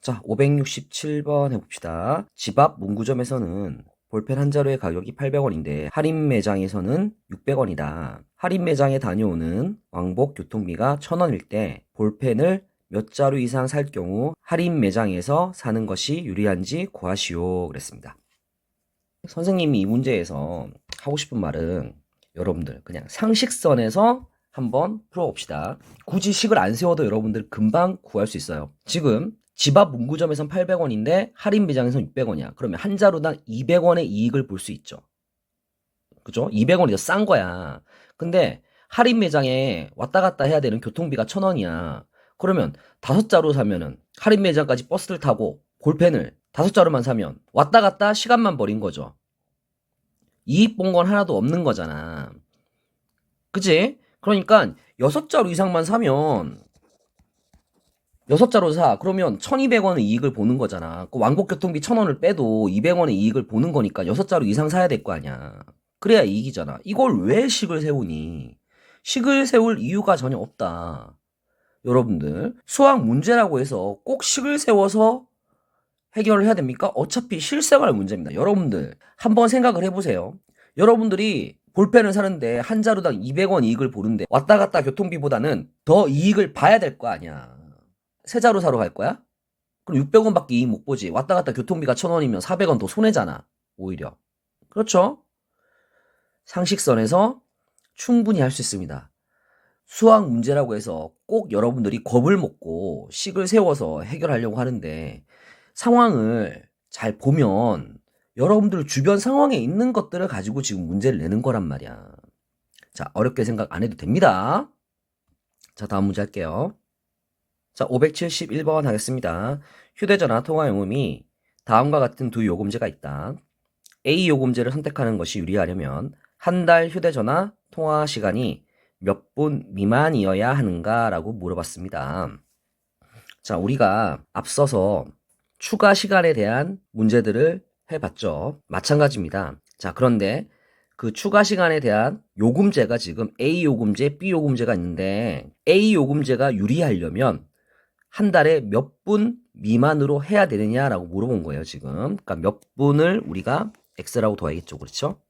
자, 567번 해봅시다. 집 앞 문구점에서는 볼펜 한 자루의 가격이 800원인데 할인 매장에서는 600원이다. 할인 매장에 다녀오는 왕복 교통비가 1000원일 때 볼펜을 몇 자루 이상 살 경우 할인 매장에서 사는 것이 유리한지 구하시오. 그랬습니다. 선생님이 이 문제에서 하고 싶은 말은 여러분들 그냥 상식선에서 한번 풀어봅시다. 굳이 식을 안 세워도 여러분들 금방 구할 수 있어요. 지금 집 앞 문구점에선 800원인데 할인 매장에선 600원이야. 그러면 한 자루당 200원의 이익을 볼 수 있죠. 그죠? 200원이 더 싼 거야. 근데 할인 매장에 왔다 갔다 해야 되는 교통비가 1000원이야. 그러면 5자루 사면은 할인 매장까지 버스를 타고 볼펜을 5자루만 사면 왔다 갔다 시간만 버린 거죠. 이익 본 건 하나도 없는 거잖아. 그치? 그러니까 6자루 이상만 사면 6자루 사. 그러면 1200원의 이익을 보는 거잖아. 그 왕복 교통비 1000원을 빼도 200원의 이익을 보는 거니까 6자루 이상 사야 될 거 아니야. 그래야 이익이잖아. 이걸 왜 식을 세우니? 식을 세울 이유가 전혀 없다. 여러분들, 수학 문제라고 해서 꼭 식을 세워서 해결을 해야 됩니까? 어차피 실생활 문제입니다. 여러분들, 한번 생각을 해보세요. 여러분들이 볼펜을 사는데 한 자루당 200원 이익을 보는데 왔다 갔다 교통비보다는 더 이익을 봐야 될 거 아니야. 세 자루 사러 갈 거야? 그럼 600원밖에 이익 못 보지. 왔다 갔다 교통비가 1000원이면 400원 더 손해잖아. 오히려. 그렇죠? 상식선에서 충분히 할 수 있습니다. 수학 문제라고 해서 꼭 여러분들이 겁을 먹고 식을 세워서 해결하려고 하는데 상황을 잘 보면 여러분들 주변 상황에 있는 것들을 가지고 지금 문제를 내는 거란 말이야. 자, 어렵게 생각 안 해도 됩니다. 자, 다음 문제 할게요. 자, 571번 하겠습니다. 휴대전화 통화 요금이 다음과 같은 두 요금제가 있다. A 요금제를 선택하는 것이 유리하려면 한 달 휴대전화 통화 시간이 몇 분 미만이어야 하는가? 라고 물어봤습니다. 자, 우리가 앞서서 추가 시간에 대한 문제들을 해봤죠. 마찬가지입니다. 자, 그런데 그 추가 시간에 대한 요금제가 지금 A 요금제, B 요금제가 있는데 A 요금제가 유리하려면 한 달에 몇 분 미만으로 해야 되느냐라고 물어본 거예요, 지금. 그러니까 몇 분을 우리가 X라고 둬야겠죠, 그렇죠?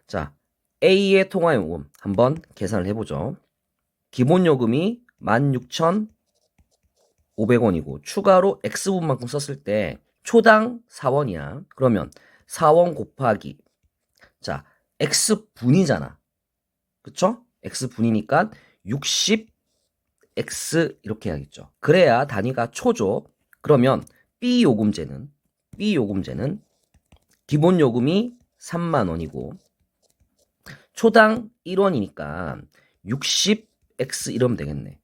자, A의 통화요금 한번 계산을 해보죠. 기본 요금이 16,500원이고 추가로 X분만큼 썼을 때 초당 4원이야. 그러면 4원 곱하기 자, X분이잖아. 그쵸? X분이니까 60X 이렇게 해야겠죠. 그래야 단위가 초죠. 그러면 B 요금제는 기본 요금이 3만원이고 초당 1원이니까 60X 이러면 되겠네.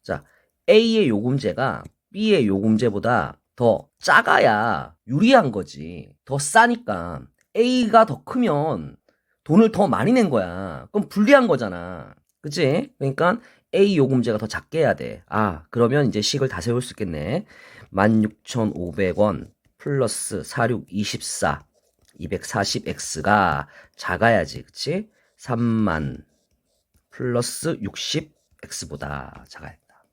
자, A의 요금제가 B의 요금제보다 더 작아야 유리한 거지. 더 싸니까 A가 더 크면 돈을 더 많이 낸 거야. 그럼 불리한 거잖아. 그치? 그러니까 A 요금제가 더 작게 해야 돼. 아, 그러면 이제 식을 다 세울 수 있겠네. 16,500원 플러스 4624 240X가 작아야지. 그치? 3만 플러스 60X보다 작아야 된다.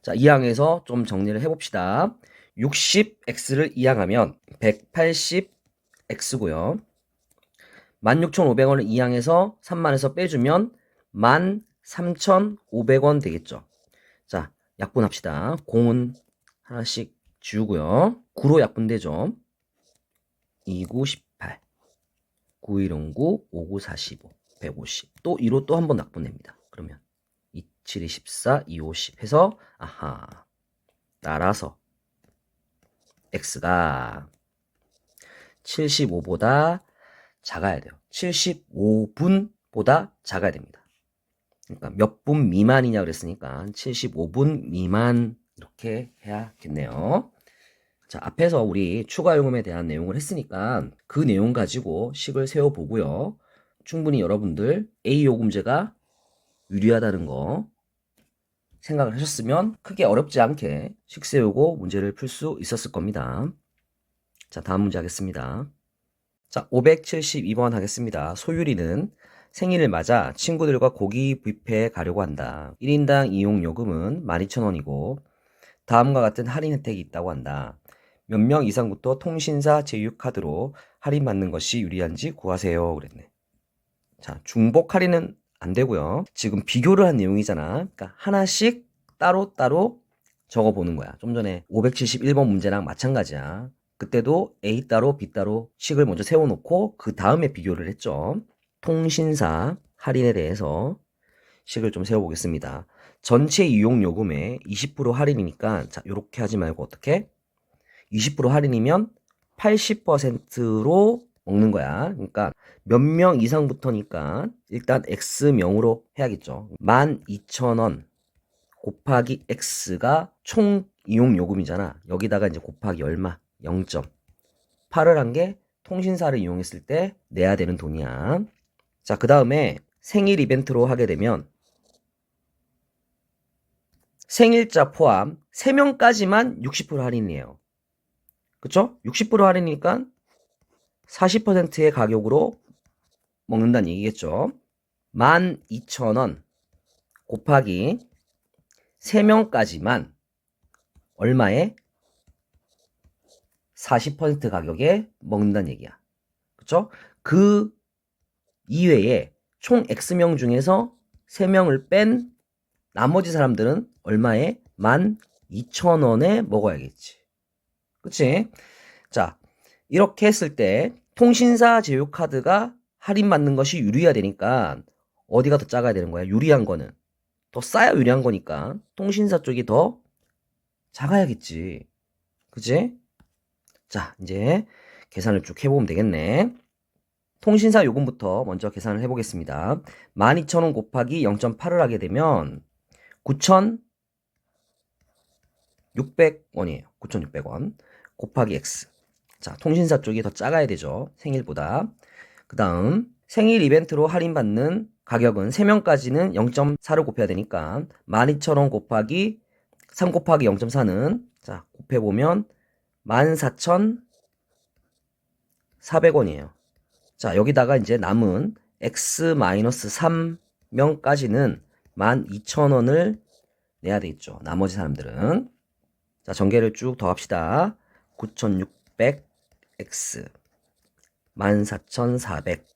자, 이 항에서 좀 정리를 해봅시다. 60X를 이항하면 180X고요. 16,500원을 이항해서 3만에서 빼주면 13,500원 되겠죠. 자, 약분합시다. 공은 하나씩 지우고요. 9로 약분되죠. 29, 18, 9109, 59, 45, 150. 또 2로 또 한 번 약분됩니다. 그러면 27, 24, 2, 50 해서 아하 따라서 X가 75보다 작아야 돼요. 75분보다 작아야 됩니다. 그러니까 몇 분 미만이냐 그랬으니까 75분 미만 이렇게 해야겠네요. 자, 앞에서 우리 추가 요금에 대한 내용을 했으니까 그 내용 가지고 식을 세워보고요. 충분히 여러분들 A 요금제가 유리하다는 거 생각을 하셨으면 크게 어렵지 않게 식 세우고 문제를 풀 수 있었을 겁니다. 자, 다음 문제 하겠습니다. 자, 572번 하겠습니다. 소율이는 생일을 맞아 친구들과 고기 뷔페에 가려고 한다. 1인당 이용 요금은 12,000원이고 다음과 같은 할인 혜택이 있다고 한다. 몇 명 이상부터 통신사 제휴카드로 할인받는 것이 유리한지 구하세요. 그랬네. 자, 중복 할인은 안 되고요. 지금 비교를 한 내용이잖아. 그러니까 하나씩 따로따로 적어보는 거야. 좀 전에 571번 문제랑 마찬가지야. 그때도 A 따로 B 따로 식을 먼저 세워놓고 그 다음에 비교를 했죠. 통신사 할인에 대해서 식을 좀 세워보겠습니다. 전체 이용 요금의 20% 할인이니까 자, 요렇게 하지 말고 어떻게? 20% 할인이면 80%로 먹는 거야. 그러니까 몇 명 이상부터니까 일단 X명으로 해야겠죠. 12,000원 곱하기 X가 총 이용 요금이잖아. 여기다가 이제 곱하기 얼마? 0.8을 한 게 통신사를 이용했을 때 내야 되는 돈이야. 자, 그 다음에 생일 이벤트로 하게 되면 생일자 포함 3명까지만 60% 할인이에요. 그쵸? 60% 할인이니까 40%의 가격으로 먹는다는 얘기겠죠. 12,000원 곱하기 3명까지만 얼마에? 40% 가격에 먹는다는 얘기야. 그쵸? 그 이외에 총 X명 중에서 3명을 뺀 나머지 사람들은 얼마에? 12,000원에 먹어야겠지. 그치? 자, 이렇게 했을 때 통신사 제휴카드가 할인받는 것이 유리해야 되니까 어디가 더 작아야 되는 거야? 유리한 거는. 더 싸야 유리한 거니까 통신사 쪽이 더 작아야겠지. 그치? 자, 이제 계산을 쭉 해보면 되겠네. 통신사 요금부터 먼저 계산을 해보겠습니다. 12,000원 곱하기 0.8을 하게 되면 9,600원이에요. 9,600원 곱하기 X. 자, 통신사 쪽이 더 작아야 되죠. 생일보다. 그 다음 생일 이벤트로 할인받는 가격은 3명까지는 0.4를 곱해야 되니까 12,000원 곱하기 3 곱하기 0.4는 자, 곱해보면 14,400원이에요. 자, 여기다가 이제 남은 X-3명까지는 12,000원을 내야 되겠죠. 나머지 사람들은. 자, 전개를 쭉 더합시다. 9,600X 14,400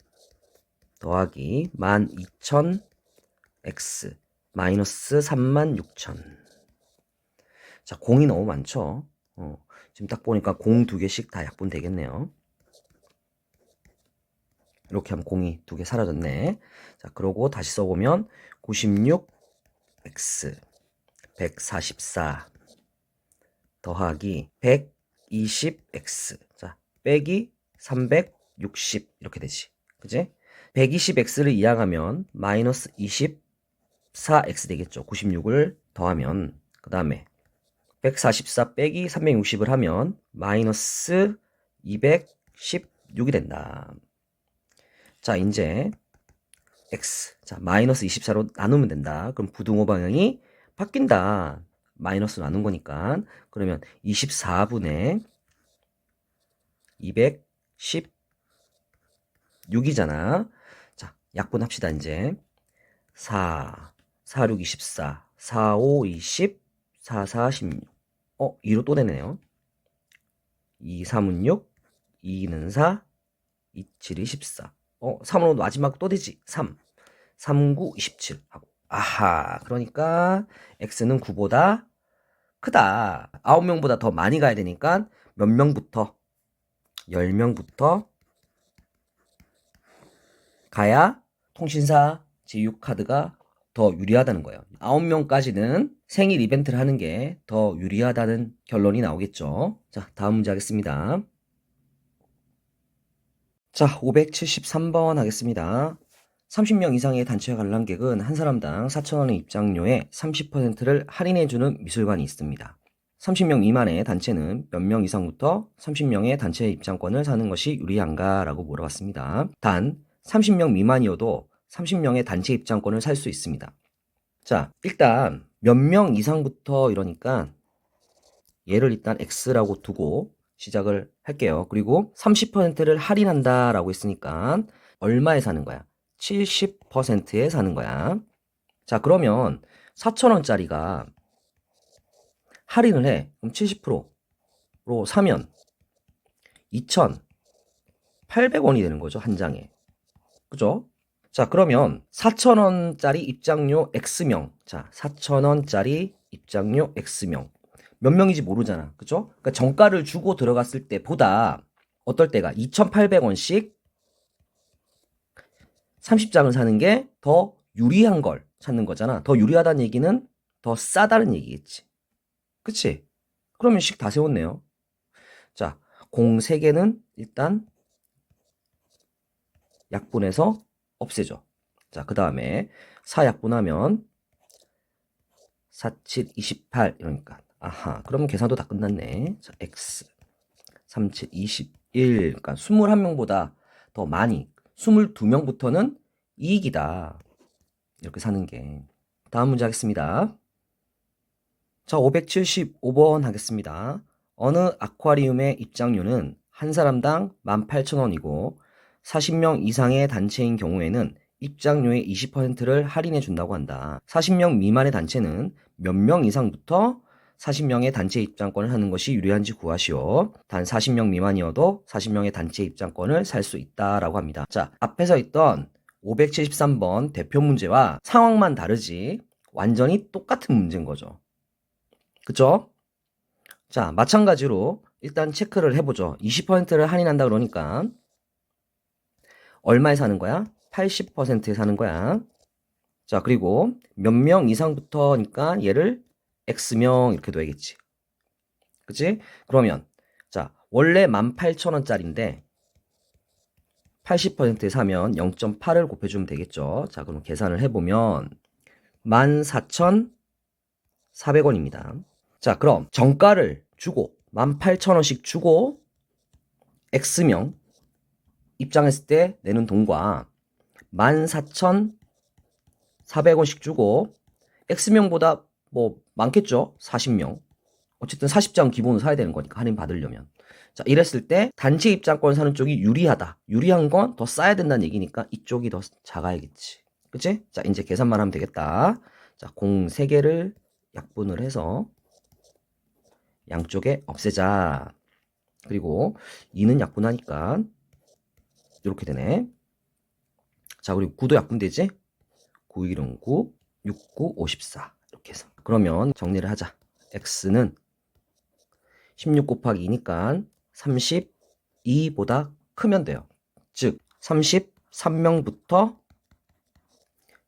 더하기 12,000X 마이너스 36,000. 자, 공이 너무 많죠. 지금 딱 보니까 공 2개씩 다 약분 되겠네요. 이렇게 하면 공이 2개 사라졌네. 자, 그러고 다시 써보면 96X 144 더하기 120X 자, 빼기 360 이렇게 되지. 그지? 120X를 이항하면 마이너스 24X 되겠죠. 96을 더하면 그 다음에 144 빼기 360을 하면 마이너스 216이 된다. 자, 이제 X 자 마이너스 24로 나누면 된다. 그럼 부등호 방향이 바뀐다. 마이너스 나눈 거니까. 그러면 24분의 216이잖아. 자, 약분합시다, 이제. 4, 4, 6, 24, 4, 5, 20, 4, 4, 16. 2로 또 되네요. 2, 3은 6, 2는 4, 2, 7이 14. 3으로 마지막 또 되지. 3, 3, 9, 27 하고. 아하, 그러니까 X는 9보다 크다. 9명보다 더 많이 가야 되니까 몇 명부터? 10명부터 가야 통신사 제휴카드가 더 유리하다는 거예요. 9명까지는 생일 이벤트를 하는 게 더 유리하다는 결론이 나오겠죠. 자, 다음 문제 하겠습니다. 자, 573번 하겠습니다. 30명 이상의 단체 관람객은 한 사람당 4,000원의 입장료에 30%를 할인해주는 미술관이 있습니다. 30명 미만의 단체는 몇 명 이상부터 30명의 단체 입장권을 사는 것이 유리한가? 라고 물어봤습니다. 단 30명 미만이어도 30명의 단체 입장권을 살 수 있습니다. 자, 일단 몇 명 이상부터 이러니까 얘를 일단 X라고 두고 시작을 할게요. 그리고 30%를 할인한다 라고 했으니까 얼마에 사는 거야? 70%에 사는 거야. 자, 그러면 4,000원짜리가 할인을 해. 그럼 70%로 사면 2,800원이 되는 거죠, 한 장에. 그죠? 자, 그러면 4,000원짜리 입장료 X명. 자, 4,000원짜리 입장료 X명. 몇 명인지 모르잖아. 그죠? 그러니까 정가를 주고 들어갔을 때보다 어떨 때가 2,800원씩 30장을 사는 게 더 유리한 걸 찾는 거잖아. 더 유리하다는 얘기는 더 싸다는 얘기겠지. 그치? 그러면 식 다 세웠네요. 자, 공 3개는 일단 약분해서 없애죠. 자, 그 다음에 4 약분하면 4, 7, 28 이러니까 아하, 그러면 계산도 다 끝났네. 자, x 3, 7, 21 그러니까 21명보다 더 많이 22명부터는 이익이다. 이렇게 사는 게. 다음 문제 하겠습니다. 자, 575번 하겠습니다. 어느 아쿠아리움의 입장료는 한 사람당 18,000원이고 40명 이상의 단체인 경우에는 입장료의 20%를 할인해 준다고 한다. 40명 미만의 단체는 몇 명 이상부터 40명의 단체 입장권을 하는 것이 유리한지 구하시오. 단 40명 미만이어도 40명의 단체 입장권을 살 수 있다라고 합니다. 자, 앞에서 있던 573번 대표 문제와 상황만 다르지 완전히 똑같은 문제인 거죠. 그쵸? 자, 마찬가지로 일단 체크를 해보죠. 20%를 할인한다 그러니까 얼마에 사는 거야? 80%에 사는 거야. 자, 그리고 몇 명 이상부터니까 얘를 X명 이렇게 둬야겠지. 그치? 그러면 자, 원래 18,000원짜리인데 80%에 사면 0.8을 곱해주면 되겠죠. 자, 그럼 계산을 해보면 14,400원입니다. 자, 그럼 정가를 주고 18,000원씩 주고 X명 입장했을 때 내는 돈과 14,400원씩 주고 X명보다 뭐 많겠죠? 40명. 어쨌든 40장 기본으로 사야 되는 거니까 할인 받으려면. 자, 이랬을 때 단체 입장권 사는 쪽이 유리하다. 유리한 건 더 싸야 된다는 얘기니까 이쪽이 더 작아야겠지. 그치? 자, 이제 계산만 하면 되겠다. 자, 공 3개를 약분을 해서 양쪽에 없애자. 그리고 2는 약분하니까 이렇게 되네. 자, 그리고 9도 약분되지? 9, 1은 9, 6, 9, 54 이렇게 해서 그러면 정리를 하자. x는 16 곱하기 2니까 32보다 크면 돼요. 즉 33명부터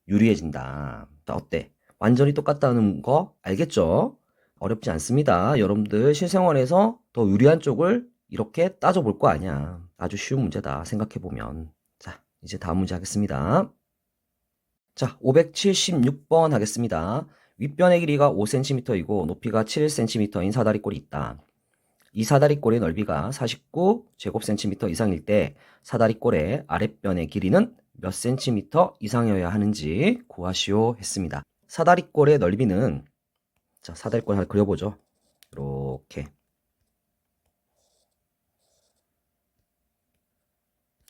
유리해진다. 자, 어때? 완전히 똑같다는 거 알겠죠? 어렵지 않습니다. 여러분들 실생활에서 더 유리한 쪽을 이렇게 따져볼 거 아니야. 아주 쉬운 문제다 생각해보면. 자, 이제 다음 문제 하겠습니다. 자, 576번 하겠습니다. 윗변의 길이가 5cm이고 높이가 7cm인 사다리꼴이 있다. 이 사다리꼴의 넓이가 49제곱cm 이상일 때 사다리꼴의 아랫변의 길이는 몇 cm 이상이어야 하는지 구하시오 했습니다. 사다리꼴의 넓이는 자, 사다리꼴 하나 그려보죠.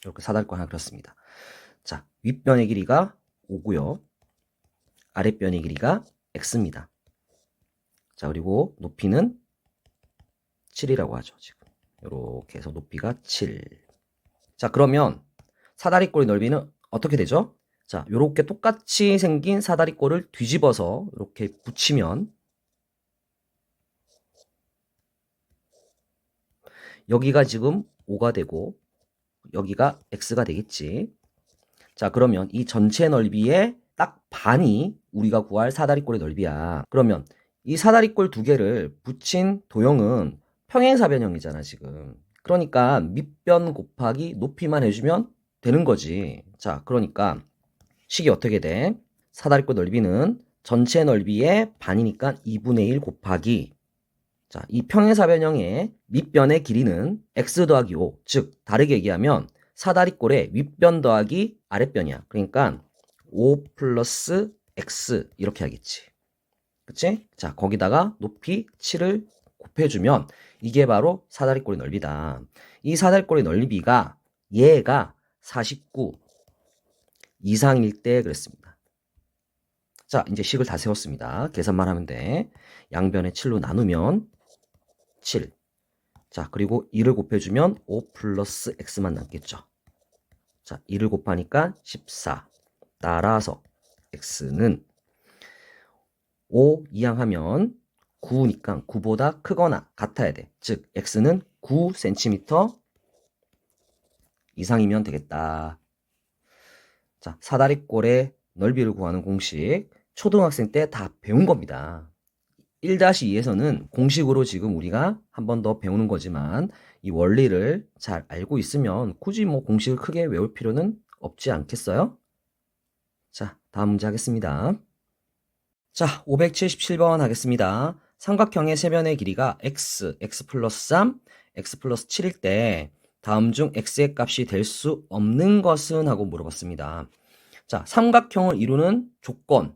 이렇게 사다리꼴 하나 그렸습니다. 자, 윗변의 길이가 5고요. 아랫변의 길이가 x입니다. 자, 그리고 높이는 7이라고 하죠. 지금 이렇게 해서 높이가 7. 자, 그러면 사다리꼴의 넓이는 어떻게 되죠? 자, 이렇게 똑같이 생긴 사다리꼴을 뒤집어서 이렇게 붙이면 여기가 지금 5가 되고 여기가 x가 되겠지. 자, 그러면 이 전체 넓이의 딱 반이 우리가 구할 사다리꼴의 넓이야. 그러면 이 사다리꼴 두 개를 붙인 도형은 평행사변형이잖아, 지금. 그러니까 밑변 곱하기 높이만 해주면 되는 거지. 자, 그러니까 식이 어떻게 돼? 사다리꼴 넓이는 전체 넓이의 반이니까 2분의 1 곱하기 자, 이 평행사변형의 밑변의 길이는 x 더하기 5. 즉, 다르게 얘기하면 사다리꼴의 윗변 더하기 아랫변이야. 그러니까 5 플러스 x 이렇게 하겠지. 그치? 자, 거기다가 높이 7을 곱해주면 이게 바로 사다리꼴의 넓이다. 이 사다리꼴의 넓이가 얘가 49 이상일 때 그랬습니다. 자, 이제 식을 다 세웠습니다. 계산만 하면 돼. 양변에 7로 나누면 7. 자, 그리고 2를 곱해주면 5 플러스 x만 남겠죠. 자, 2를 곱하니까 14. 따라서 x는 5 이항하면 9니까 9보다 크거나 같아야 돼. 즉, x는 9cm 이상이면 되겠다. 자, 사다리꼴의 넓이를 구하는 공식. 초등학생 때 다 배운 겁니다. 1-2에서는 공식으로 지금 우리가 한 번 더 배우는 거지만 이 원리를 잘 알고 있으면 굳이 뭐 공식을 크게 외울 필요는 없지 않겠어요? 자, 다음 문제 하겠습니다. 자, 577번 하겠습니다. 삼각형의 세변의 길이가 x 플러스 3, x 플러스 7일 때 다음 중 x의 값이 될 수 없는 것은? 하고 물어봤습니다. 자, 삼각형을 이루는 조건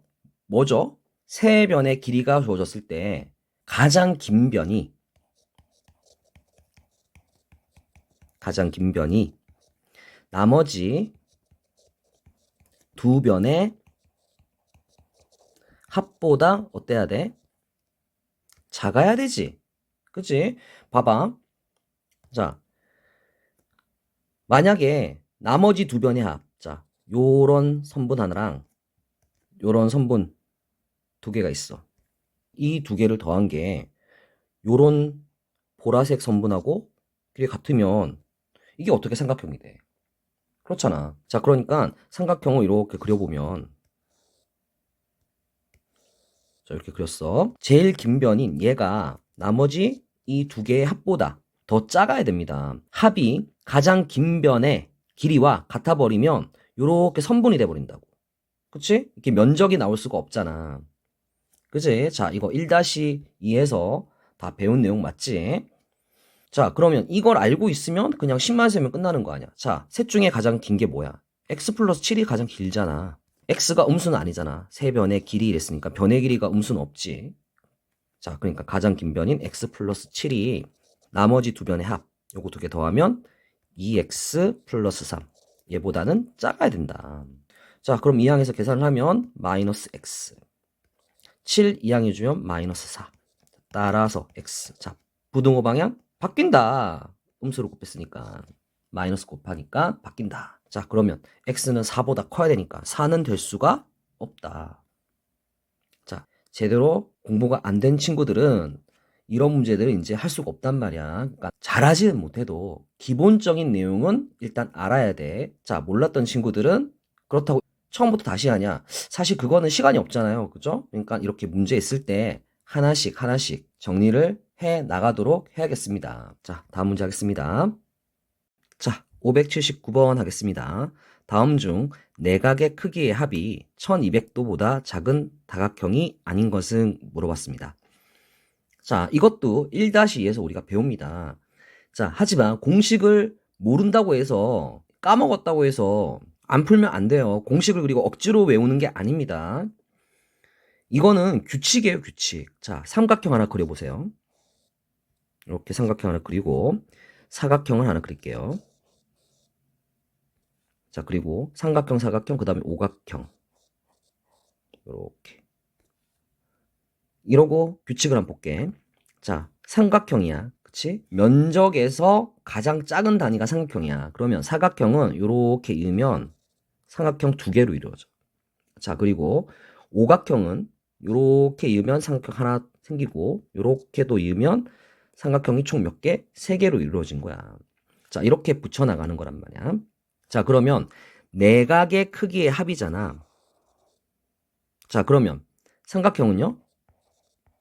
뭐죠? 세 변의 길이가 주어졌을 때 가장 긴 변이 나머지 두 변의 합보다 어때야 돼? 작아야 되지. 그치? 봐봐. 자, 만약에 나머지 두 변의 합, 자, 요런 선분 하나랑 요런 선분 두 개가 있어. 이 두 개를 더한 게 요런 보라색 선분하고 길이 같으면 이게 어떻게 삼각형이 돼? 그렇잖아. 자, 그러니까 삼각형을 이렇게 그려보면 자, 이렇게 그렸어. 제일 긴 변인 얘가 나머지 이 두 개의 합보다 더 작아야 됩니다. 합이 가장 긴 변의 길이와 같아버리면 이렇게 선분이 돼버린다고. 그치? 이렇게 면적이 나올 수가 없잖아. 그치? 자, 이거 1-2에서 다 배운 내용 맞지? 자, 그러면 이걸 알고 있으면 그냥 10만 세면 끝나는 거 아니야. 자, 셋 중에 가장 긴 게 뭐야? x 플러스 7이 가장 길잖아. x가 음수는 아니잖아. 세 변의 길이 이랬으니까 변의 길이가 음수는 없지. 자, 그러니까 가장 긴 변인 x 플러스 7이 나머지 두 변의 합, 요거 두 개 더하면 2x 플러스 3. 얘보다는 작아야 된다. 자, 그럼 이항에서 계산을 하면 마이너스 x. 7 이항해주면 마이너스 4. 따라서 x. 자, 부등호 방향 바뀐다. 음수로 곱했으니까. 마이너스 곱하니까 바뀐다. 자, 그러면 x는 4보다 커야 되니까 4는 될 수가 없다. 자, 제대로 공부가 안 된 친구들은 이런 문제들을 이제 할 수가 없단 말이야. 그러니까 잘하지는 못해도 기본적인 내용은 일단 알아야 돼. 자, 몰랐던 친구들은 그렇다고 처음부터 다시 하냐? 사실 그거는 시간이 없잖아요. 그죠? 그러니까 이렇게 문제 있을 때 하나씩 정리를 해 나가도록 해야겠습니다. 자, 다음 문제 하겠습니다. 자, 579번 하겠습니다. 다음 중 내각의 크기의 합이 1200도보다 작은 다각형이 아닌 것은? 물어봤습니다. 자, 이것도 1-2에서 우리가 배웁니다. 자, 하지만 공식을 모른다고 해서 까먹었다고 해서 안 풀면 안 돼요. 공식을 그리고 억지로 외우는 게 아닙니다. 이거는 규칙이에요, 규칙. 자, 삼각형 하나 그려보세요. 이렇게 삼각형 하나 그리고 사각형을 하나 그릴게요. 자, 그리고 삼각형, 그 다음에 오각형. 이렇게. 이러고 규칙을 한번 볼게. 자, 삼각형이야. 그치? 면적에서 가장 작은 단위가 삼각형이야. 그러면 사각형은 이렇게 이으면 삼각형 두 개로 이루어져. 자, 그리고 오각형은 이렇게 이으면 삼각형 하나 생기고 이렇게도 이으면 삼각형이 총 몇 개? 세 개로 이루어진 거야. 자, 이렇게 붙여나가는 거란 말이야. 자, 그러면 내각의 크기의 합이잖아. 자, 그러면 삼각형은요?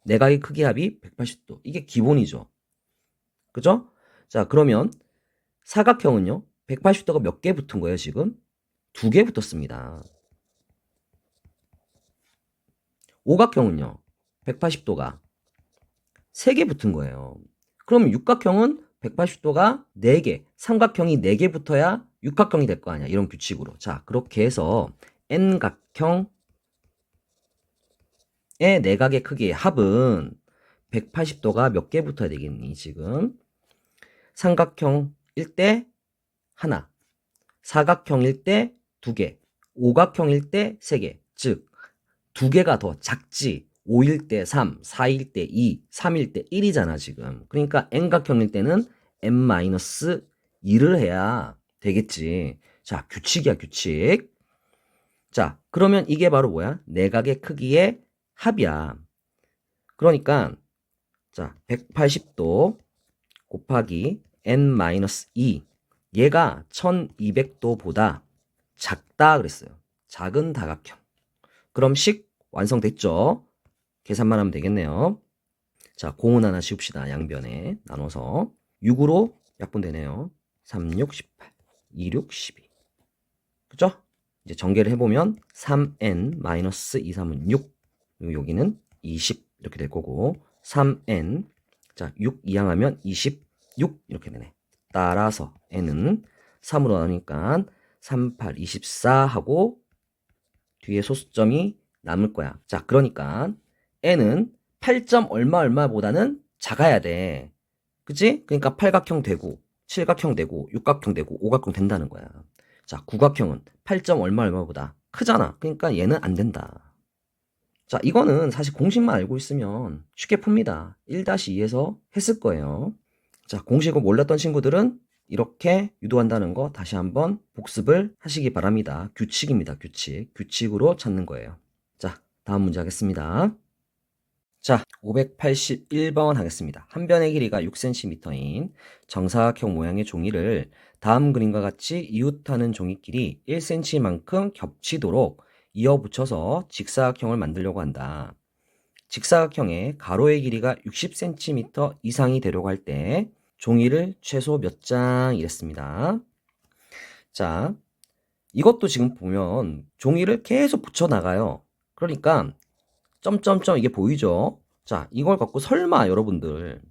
내각의 크기 합이 180도. 이게 기본이죠. 그죠? 자, 그러면 사각형은요? 180도가 몇 개 붙은 거예요, 지금? 두 개 붙었습니다. 오각형은요? 180도가 3개 붙은 거예요. 그럼 육각형은 180도가 4개, 삼각형이 4개 붙어야 육각형이 될 거 아니야. 이런 규칙으로. 자, 그렇게 해서 N각형의 내각의 크기의 합은 180도가 몇 개 붙어야 되겠니, 지금? 삼각형일 때 하나, 사각형일 때 2개, 오각형일 때 3개. 즉, 두 개가 더 작지. 5일 때 3, 4일 때 2, 3일 때 1이잖아, 지금. 그러니까 n각형일 때는 n-2를 해야 되겠지. 자, 규칙이야, 규칙. 자, 그러면 이게 바로 뭐야? 내각의 크기의 합이야. 그러니까 자, 180도 곱하기 n-2 얘가 1200도보다 작다 그랬어요. 작은 다각형. 그럼 식 완성됐죠? 계산만 하면 되겠네요. 자, 공은 하나 지웁시다. 양변에 나눠서 6으로 약분되네요. 3, 6, 18, 2, 6, 12. 그죠? 이제 전개를 해보면 3n-2, 3은 6. 그리고 여기는 20 이렇게 될 거고 3n 자, 6 이항하면 26 이렇게 되네. 따라서 n은 3으로 나누니까 3, 8, 24 하고 뒤에 소수점이 남을 거야. 자, 그러니까 n은 8점 얼마 얼마보다는 작아야 돼. 그치? 그러니까 팔각형 되고 7각형 되고 6각형 되고 5각형 된다는 거야. 자, 구각형은 8점 얼마 얼마보다 크잖아. 그러니까 얘는 안 된다. 자, 이거는 사실 공식만 알고 있으면 쉽게 풉니다. 1-2에서 했을 거예요. 자, 공식을 몰랐던 친구들은 이렇게 유도한다는 거 다시 한번 복습을 하시기 바랍니다. 규칙입니다. 규칙. 규칙으로 찾는 거예요. 자, 다음 문제 하겠습니다. 자, 581번 하겠습니다. 한 변의 길이가 6cm인 정사각형 모양의 종이를 다음 그림과 같이 이웃하는 종이끼리 1cm만큼 겹치도록 이어 붙여서 직사각형을 만들려고 한다. 직사각형의 가로의 길이가 60cm 이상이 되려고 할 때 종이를 최소 몇 장 이랬습니다. 자, 이것도 지금 보면 종이를 계속 붙여 나가요. 그러니까 점점점 이게 보이죠? 자, 이걸 갖고 설마 여러분들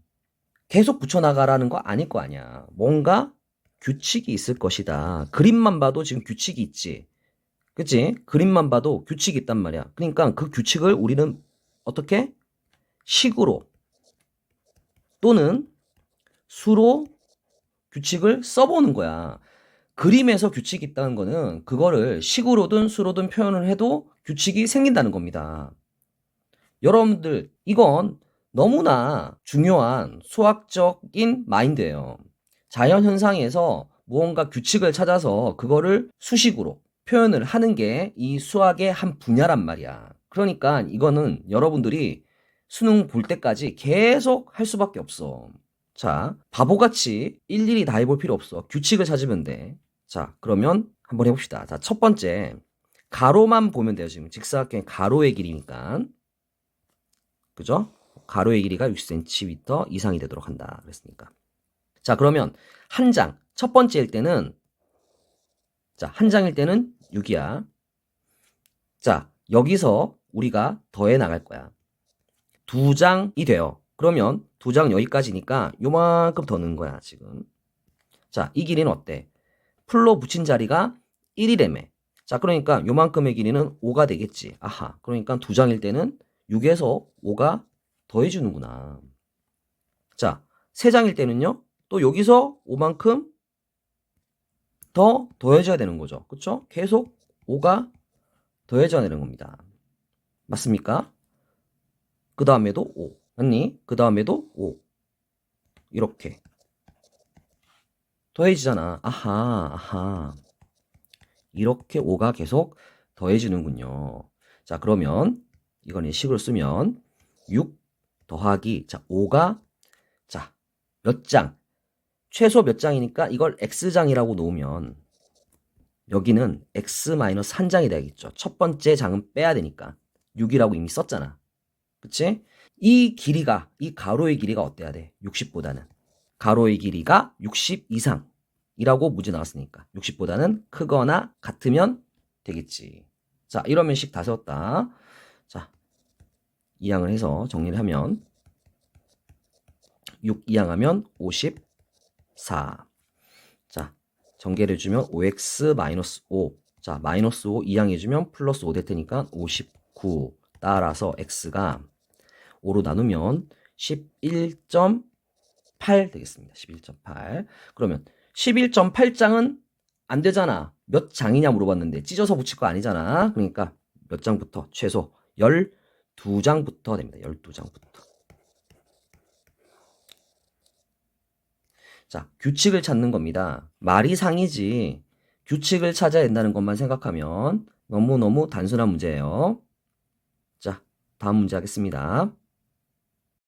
계속 붙여나가라는 거 아닐 거 아니야. 뭔가 규칙이 있을 것이다. 그림만 봐도 지금 규칙이 있지. 그치? 그림만 봐도 규칙이 있단 말이야. 그러니까 그 규칙을 우리는 어떻게? 식으로 또는 수로 규칙을 써보는 거야. 그림에서 규칙이 있다는 거는 그거를 식으로든 수로든 표현을 해도 규칙이 생긴다는 겁니다. 여러분들 이건 너무나 중요한 수학적인 마인드예요. 자연현상에서 무언가 규칙을 찾아서 그거를 수식으로 표현을 하는 게 이 수학의 한 분야란 말이야. 그러니까 이거는 여러분들이 수능 볼 때까지 계속 할 수밖에 없어. 자, 바보같이 일일이 다 해볼 필요 없어. 규칙을 찾으면 돼. 자, 그러면 한번 해봅시다. 자, 첫 번째 가로만 보면 돼요. 지금 직사각형의 가로의 길이니까. 그죠? 가로의 길이가 6cm 이상이 되도록 한다. 그랬으니까. 자, 그러면 한 장. 첫 번째일 때는 자, 한 장일 때는 6이야. 자, 여기서 우리가 더해 나갈 거야. 두 장이 돼요. 그러면 두 장 여기까지니까 요만큼 더 넣은 거야, 지금. 자, 이 길이는 어때? 풀로 붙인 자리가 1이래매. 자, 그러니까 요만큼의 길이는 5가 되겠지. 아하. 그러니까 두 장일 때는 6에서 5가 더해주는구나. 자, 세 장일 때는요. 또 여기서 5만큼 더 더해줘야 되는 거죠. 그쵸? 계속 5가 더해져야 되는 겁니다. 맞습니까? 그 다음에도 5. 맞니? 그 다음에도 5. 이렇게. 더해지잖아. 아하, 아하. 이렇게 5가 계속 더해지는군요. 자, 그러면 이건 식으로 쓰면 6 더하기 자 5가 자 몇 장? 최소 몇 장이니까 이걸 x장이라고 놓으면 여기는 x-1장이 되겠죠. 첫 번째 장은 빼야 되니까 6이라고 이미 썼잖아. 그치? 이 길이가 이 가로의 길이가 어때야 돼? 60보다는 가로의 길이가 60 이상이라고 문제 나왔으니까 60보다는 크거나 같으면 되겠지. 자, 이러면 식 다 세웠다. 자, 이항을 해서 정리를 하면 6 이항하면 54. 자, 전개를 해주면 5x-5. 자, 마이너스 5 이항해주면 플러스 5 될 테니까 59. 따라서 x가 5로 나누면 11.8 되겠습니다. 11.8. 그러면 11.8장은 안 되잖아. 몇 장이냐 물어봤는데 찢어서 붙일 거 아니잖아. 그러니까 몇 장부터 최소 12장부터 됩니다. 12장부터. 자, 규칙을 찾는 겁니다. 말이 상이지 규칙을 찾아야 된다는 것만 생각하면 너무너무 단순한 문제예요. 자, 다음 문제 하겠습니다.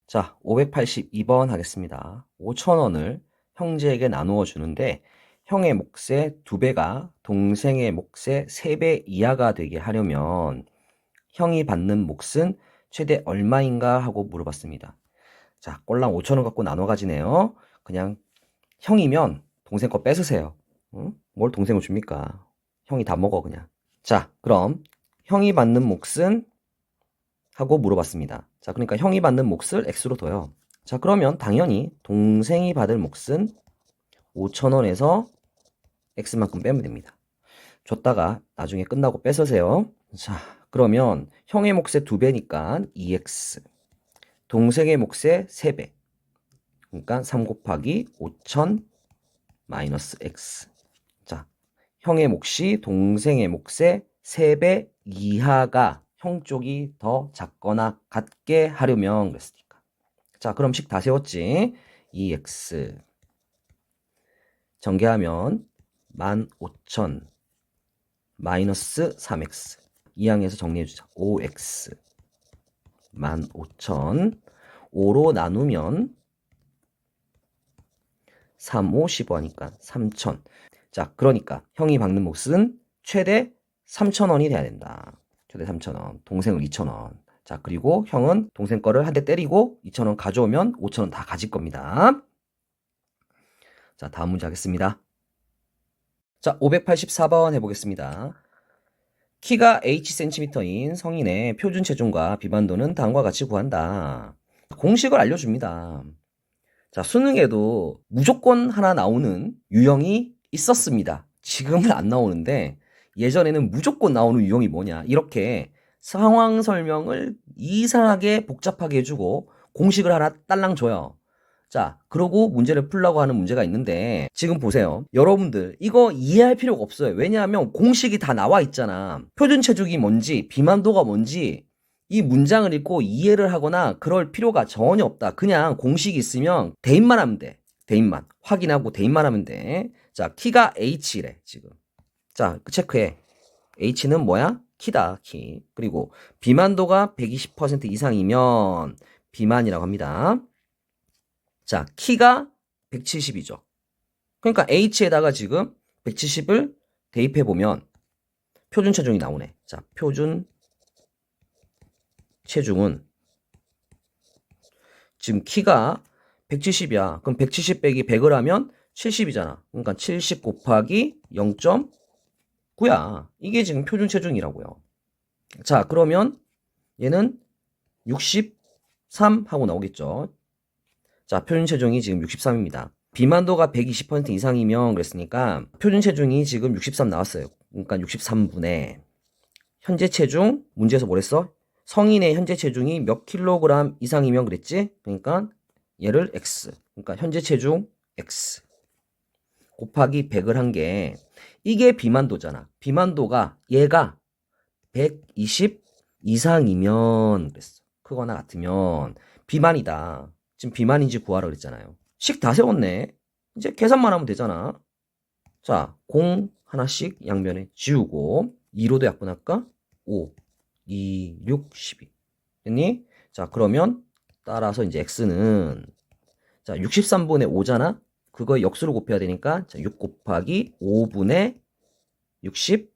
자, 582번 하겠습니다. 5,000원을 형제에게 나누어 주는데 형의 몫의 2배가 동생의 몫의 3배 이하가 되게 하려면 형이 받는 몫은 최대 얼마인가 하고 물어봤습니다. 자, 꼴랑 5,000원 갖고 나눠 가지네요. 그냥 형이면 동생 거 뺏으세요. 응? 뭘 동생을 줍니까? 형이 다 먹어 그냥. 자, 그럼 형이 받는 몫은 하고 물어봤습니다. 자, 그러니까 형이 받는 몫을 x로 둬요. 자, 그러면 당연히 동생이 받을 몫은 5,000원에서 x만큼 빼면 됩니다. 줬다가 나중에 끝나고 뺏으세요. 자, 그러면 형의 몫의 2배니까 2x, 동생의 몫의 3배, 그러니까 3 곱하기 5,000 마이너스 x. 자, 형의 몫이 동생의 몫의 3배 이하가 형 쪽이 더 작거나 같게 하려면 그랬으니까. 자, 그럼 식 다 세웠지? 2x 전개하면 15,000 마이너스 3x. 이 항에서 정리해주자. 5x 15,000 5로 나누면 3, 5, 15하니까 3,000. 자, 그러니까 형이 받는 몫은 최대 3,000원이 돼야 된다. 최대 3,000원. 동생은 2,000원. 자, 그리고 형은 동생 거를 한 대 때리고 2,000원 가져오면 5,000원 다 가질 겁니다. 자, 다음 문제 하겠습니다. 자, 584번 해보겠습니다. 키가 hcm인 성인의 표준 체중과 비만도는 다음과 같이 구한다. 공식을 알려줍니다. 자, 수능에도 무조건 하나 나오는 유형이 있었습니다. 지금은 안 나오는데 예전에는 무조건 나오는 유형이 뭐냐, 이렇게 상황 설명을 이상하게 복잡하게 해주고 공식을 하나 딸랑 줘요. 자, 그러고 문제를 풀려고 하는 문제가 있는데 지금 보세요. 여러분들 이거 이해할 필요가 없어요. 왜냐하면 공식이 다 나와 있잖아. 표준 체중이 뭔지 비만도가 뭔지 이 문장을 읽고 이해를 하거나 그럴 필요가 전혀 없다. 그냥 공식이 있으면 대입만 하면 돼. 대입만 확인하고 대입만 하면 돼. 자, 키가 h래 지금. 자, 체크해. h는 뭐야? 키다, 키. 그리고 비만도가 120% 이상이면 비만이라고 합니다. 자, 키가 170이죠. 그러니까 h에다가 지금 170을 대입해보면 표준 체중이 나오네. 자, 표준 체중은 지금 키가 170이야. 그럼 170 빼기 100을 하면 70이잖아. 그러니까 70 곱하기 0.9야. 이게 지금 표준 체중이라고요. 자, 그러면 얘는 63 하고 나오겠죠. 자, 표준 체중이 지금 63입니다. 비만도가 120% 이상이면 그랬으니까 표준 체중이 지금 63 나왔어요. 그러니까 63분의 현재 체중, 문제에서 뭐랬어? 성인의 현재 체중이 몇 킬로그램 이상이면 그랬지? 그러니까 얘를 x, 그러니까 현재 체중 x 곱하기 100을 한 게 이게 비만도잖아. 비만도가 얘가 120 이상이면 그랬어. 크거나 같으면 비만이다. 지금 비만인지 구하라 그랬잖아요. 식 다 세웠네. 이제 계산만 하면 되잖아. 자, 0 하나씩 양변에 지우고 2로도 약분할까? 5, 2, 6, 12 됐니? 자, 그러면 따라서 이제 x는 자 63분의 5잖아. 그거 역수로 곱해야 되니까 자, 6 곱하기 5분의 63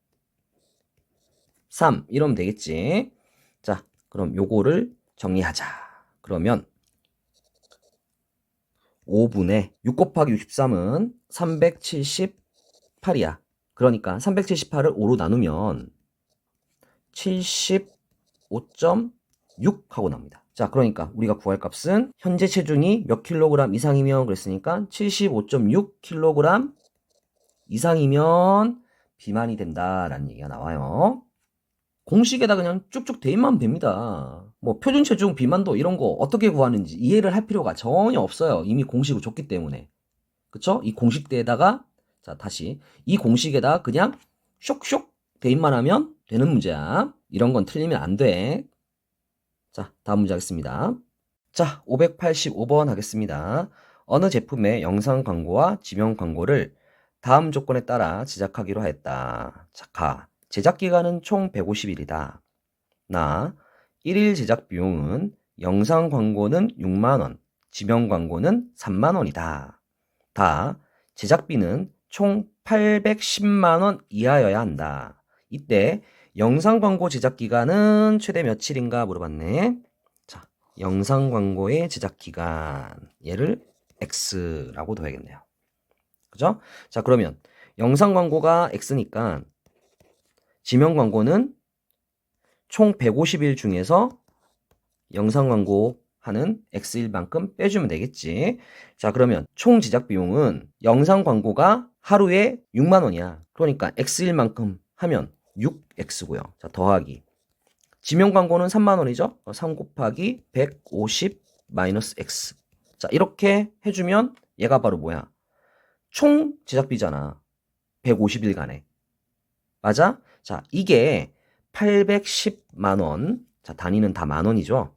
이러면 되겠지. 자, 그럼 요거를 정리하자. 그러면 5분의 6 곱하기 63은 378이야. 그러니까 378을 5로 나누면 75.6 하고 나옵니다. 자, 그러니까 우리가 구할 값은 현재 체중이 몇 킬로그램 이상이면 그랬으니까 75.6 킬로그램 이상이면 비만이 된다라는 얘기가 나와요. 공식에다 그냥 쭉쭉 대입만 하면 됩니다. 뭐 표준 체중, 비만도 이런 거 어떻게 구하는지 이해를 할 필요가 전혀 없어요. 이미 공식을 줬기 때문에. 그쵸? 이 공식대에다가 자, 다시 이 공식에다가 그냥 쇽쇽 대입만 하면 되는 문제야. 이런 건 틀리면 안 돼. 자, 다음 문제 하겠습니다. 자, 585번 하겠습니다. 어느 제품의 영상 광고와 지명 광고를 다음 조건에 따라 제작하기로 하였다. 자, 가. 제작 기간은 총 150일이다. 나. 1일 제작 비용은 영상 광고는 6만원, 지명 광고는 3만원이다. 다. 제작비는 총 810만원 이하여야 한다. 이때 영상 광고 제작 기간은 최대 며칠인가 물어봤네. 자, 영상 광고의 제작 기간. 얘를 X라고 둬야겠네요. 그죠? 자, 그러면 영상 광고가 X니까 지명 광고는 총 150일 중에서 영상 광고 하는 X일만큼 빼주면 되겠지. 자, 그러면 총 제작 비용은 영상 광고가 하루에 6만 원이야. 그러니까 X일만큼 하면 6X고요. 자, 더하기. 지명 광고는 3만 원이죠? 3 곱하기 150 마이너스 X. 자, 이렇게 해주면 얘가 바로 뭐야? 총 제작비잖아. 150일간에. 맞아? 자, 이게 810만 원. 자, 단위는 다 만 원이죠?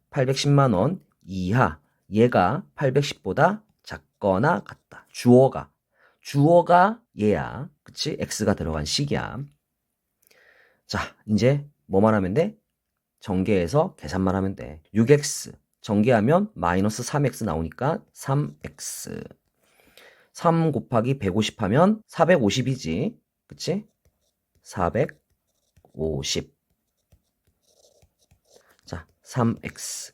810만 원 이하. 얘가 810보다 작거나 같다. 주어가 얘야. 그치? X가 들어간 식이야. 자, 이제 뭐만 하면 돼? 전개해서 계산만 하면 돼. 6X. 전개하면 마이너스 3X 나오니까 3X. 3 곱하기 150 하면 450이지. 그치? 450. 자, 3X.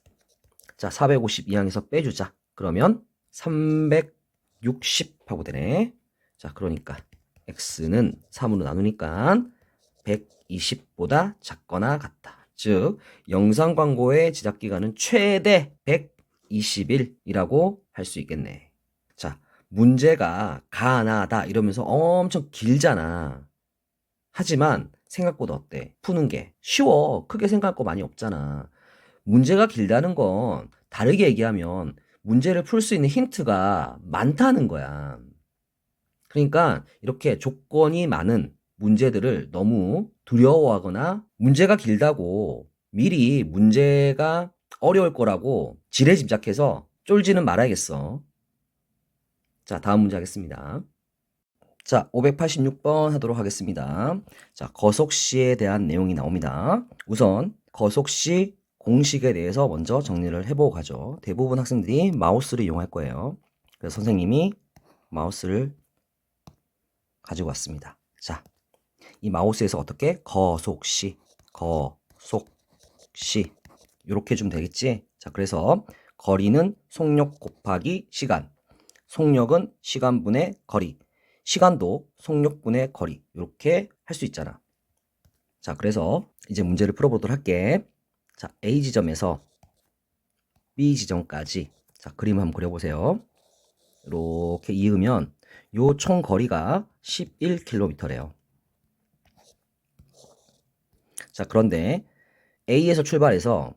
자, 450 이항에서 빼주자. 그러면 360 하고 되네. 자, 그러니까 X는 3으로 나누니까 120보다 작거나 같다. 즉, 영상 광고의 제작 기간은 최대 120일이라고 할 수 있겠네. 자, 문제가 가나다 이러면서 엄청 길잖아. 하지만 생각보다 어때? 푸는 게 쉬워. 크게 생각할 거 많이 없잖아. 문제가 길다는 건 다르게 얘기하면 문제를 풀 수 있는 힌트가 많다는 거야. 그러니까 이렇게 조건이 많은 문제들을 너무 두려워하거나 문제가 길다고 미리 문제가 어려울 거라고 지레짐작해서 쫄지는 말아야겠어. 자, 다음 문제 하겠습니다. 자, 586번 하도록 하겠습니다. 자, 거속시에 대한 내용이 나옵니다. 우선 거속시 공식에 대해서 먼저 정리를 해보고 가죠. 대부분 학생들이 마우스를 이용할 거예요. 그래서 선생님이 마우스를 가지고 왔습니다. 자, 이 마우스에서 어떻게? 거속시 이렇게 해주면 되겠지? 자, 그래서 거리는 속력 곱하기 시간, 속력은 시간분의 거리, 시간도 속력분의 거리, 이렇게 할 수 있잖아. 자, 그래서 이제 문제를 풀어보도록 할게. 자, A 지점에서 B 지점까지. 자, 그림 한번 그려보세요. 이렇게 이으면 요 총 거리가 11km래요. 자, 그런데 A에서 출발해서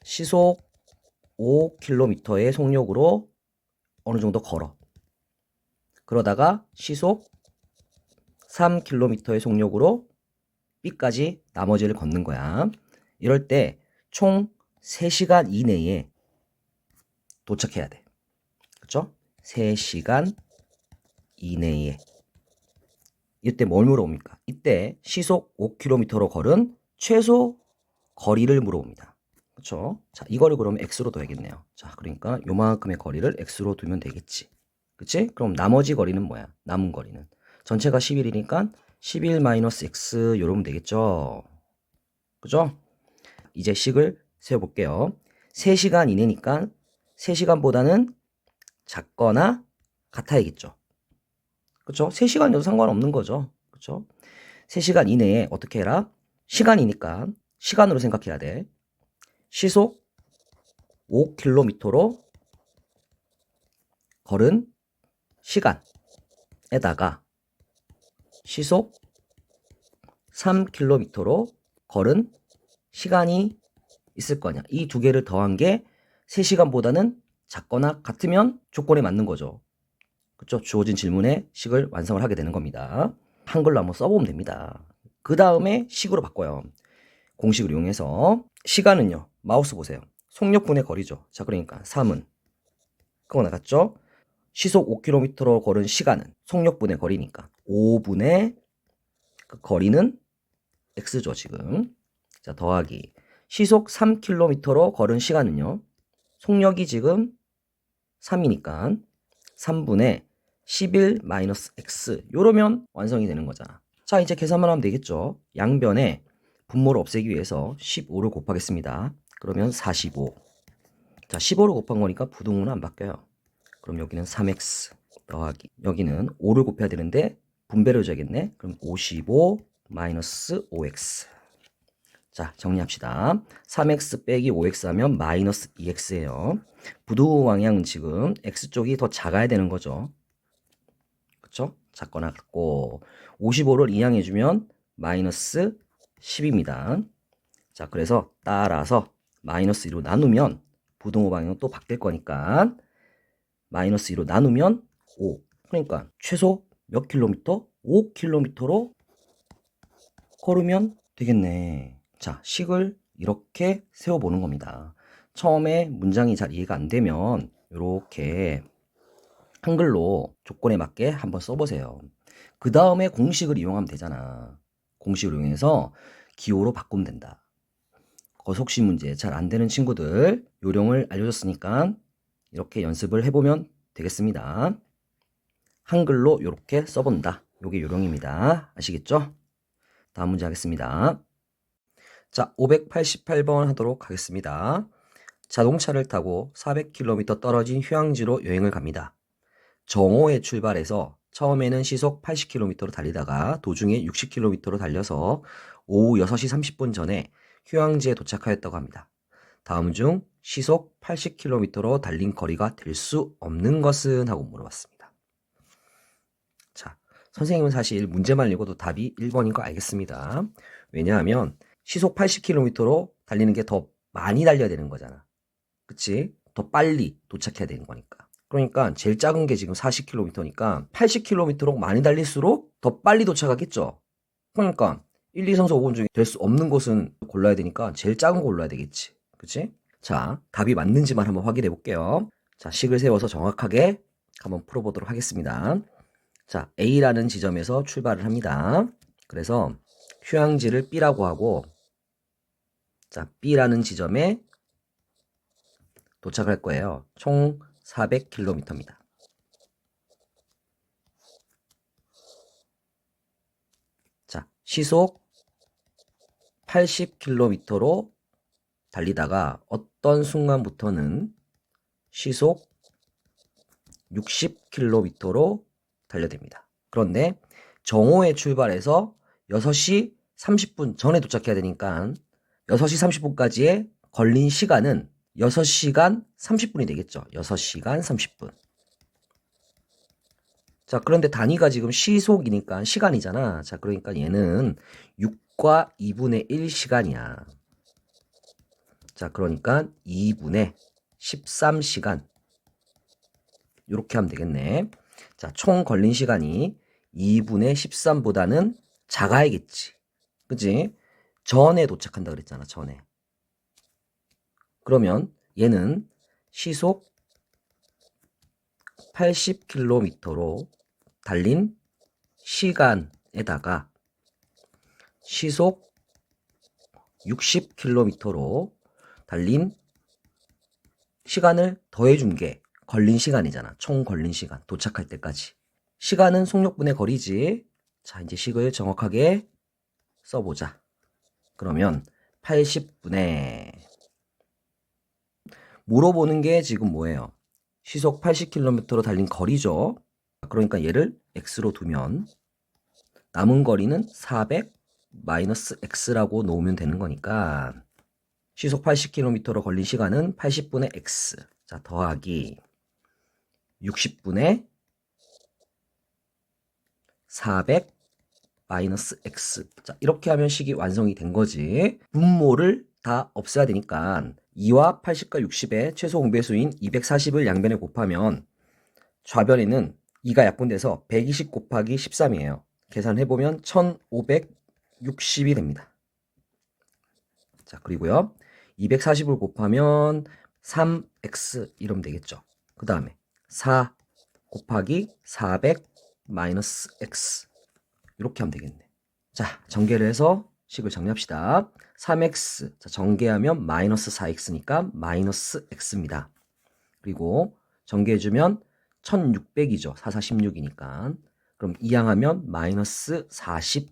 시속 5km의 속력으로 어느 정도 걸어. 그러다가 시속 3km의 속력으로 B까지 나머지를 걷는 거야. 이럴 때 총 3시간 이내에 도착해야 돼. 그쵸? 3시간 이내에. 이때 뭘 물어봅니까? 이때 시속 5km로 걸은 최소 거리를 물어봅니다. 그쵸? 자, 이거를 그러면 X로 둬야겠네요. 자, 그러니까 요만큼의 거리를 X로 두면 되겠지. 그치? 그럼 나머지 거리는 뭐야? 남은 거리는. 전체가 11이니까 11-X 요러면 되겠죠? 그죠? 이제 식을 세워볼게요. 3시간 이내니까 3시간보다는 작거나 같아야겠죠. 그쵸? 3시간이어도 상관없는 거죠. 그쵸? 3시간 이내에 어떻게 해라? 시간이니까 시간으로 생각해야 돼. 시속 5km로 걸은 시간에다가 시속 3km로 걸은 시간이 있을 거냐. 이 두 개를 더한 게 3시간보다는 작거나 같으면 조건에 맞는 거죠. 그쵸? 주어진 질문에 식을 완성을 하게 되는 겁니다. 한글로 한번 써보면 됩니다. 그 다음에 식으로 바꿔요. 공식을 이용해서 시간은요. 마우스 보세요. 속력분의 거리죠. 자, 그러니까 3은 그거 나갔죠? 시속 5km로 걸은 시간은 속력분의 거리니까 5분의 그 거리는 x죠, 지금. 자, 더하기 시속 3km로 걸은 시간은요. 속력이 지금 3이니까 3분의 11 마이너스 x 요러면 완성이 되는 거잖아. 자, 이제 계산만 하면 되겠죠. 양변에 분모를 없애기 위해서 15를 곱하겠습니다. 그러면 45. 자, 15를 곱한 거니까 부등호는 안 바뀌어요. 그럼 여기는 3x 더하기 여기는 5를 곱해야 되는데 분배를 해줘야겠네. 그럼 55 마이너스 5x. 자, 정리합시다. 3x 빼기 5x 하면 마이너스 2x예요. 부등호 방향은 지금 x쪽이 더 작아야 되는 거죠. 그쵸? 작거나 같고 55를 이항해주면 마이너스 10입니다. 자, 그래서 따라서 마이너스 2로 나누면 부등호 방향은 또 바뀔 거니까 마이너스 2로 나누면 5. 그러니까 최소 몇 킬로미터? 5km로 걸으면 되겠네. 자, 식을 이렇게 세워보는 겁니다. 처음에 문장이 잘 이해가 안 되면 이렇게 한글로 조건에 맞게 한번 써보세요. 그 다음에 공식을 이용하면 되잖아. 공식을 이용해서 기호로 바꾸면 된다. 거속시 문제 잘 안 되는 친구들 요령을 알려줬으니까 이렇게 연습을 해보면 되겠습니다. 한글로 이렇게 써본다. 요게 요령입니다. 아시겠죠? 다음 문제 하겠습니다. 자, 588번 하도록 하겠습니다. 자동차를 타고 400km 떨어진 휴양지로 여행을 갑니다. 정오에 출발해서 처음에는 시속 80km로 달리다가 도중에 60km로 달려서 오후 6시 30분 전에 휴양지에 도착하였다고 합니다. 다음 중 시속 80km로 달린 거리가 될 수 없는 것은? 하고 물어봤습니다. 자, 선생님은 사실 문제만 읽어도 답이 1번인 거 알겠습니다. 왜냐하면 시속 80km로 달리는 게 더 많이 달려야 되는 거잖아. 그치? 더 빨리 도착해야 되는 거니까. 그러니까 제일 작은 게 지금 40km니까 80km로 많이 달릴수록 더 빨리 도착하겠죠. 그러니까 1, 2, 3, 4, 5번 중에 될 수 없는 곳은 골라야 되니까 제일 작은 거 골라야 되겠지. 그치? 자, 답이 맞는지만 한번 확인해 볼게요. 자, 식을 세워서 정확하게 한번 풀어보도록 하겠습니다. 자, A라는 지점에서 출발을 합니다. 그래서 휴양지를 B라고 하고, 자, B라는 지점에 도착할 거예요. 총 400km입니다. 자, 시속 80km로 달리다가 어떤 순간부터는 시속 60km로 달려듭니다. 그런데 정오에 출발해서 6시 30분 전에 도착해야 되니까 6시 30분까지의 걸린 시간은 6시간 30분이 되겠죠. 6시간 30분. 자, 그런데 단위가 지금 시속이니까 시간이잖아. 자, 그러니까 얘는 6과 2분의 1 시간이야. 자, 그러니까 2분의 13시간. 이렇게 하면 되겠네. 자, 총 걸린 시간이 2분의 13보다는 작아야겠지. 그치? 전에 도착한다 그랬잖아, 전에. 그러면 얘는 시속 80km로 달린 시간에다가 시속 60km로 달린 시간을 더해준 게 걸린 시간이잖아. 총 걸린 시간, 도착할 때까지. 시간은 속력분의 거리지. 자, 이제 식을 정확하게 써보자. 그러면 80분의 물어보는 게 지금 뭐예요? 시속 80km로 달린 거리죠. 그러니까 얘를 x로 두면 남은 거리는 400 마이너스 x라고 놓으면 되는 거니까 시속 80km로 걸린 시간은 80분의 x. 자, 더하기 60분의 400 마이너스 x. 자, 이렇게 하면 식이 완성이 된 거지. 분모를 다 없애야 되니까 2와 80과 60의 최소 공배수인 240을 양변에 곱하면 좌변에는 2가 약분돼서 120 곱하기 13이에요. 계산해보면 1560이 됩니다. 자, 그리고요. 240을 곱하면 3x 이러면 되겠죠. 그 다음에 4 곱하기 400 마이너스 x 이렇게 하면 되겠네. 자, 전개를 해서 식을 정리합시다. 3x, 자, 전개하면 마이너스 4x니까 마이너스 x입니다. 그리고 전개해주면 1600이죠. 4, 4, 16이니까. 그럼 이항하면 마이너스 40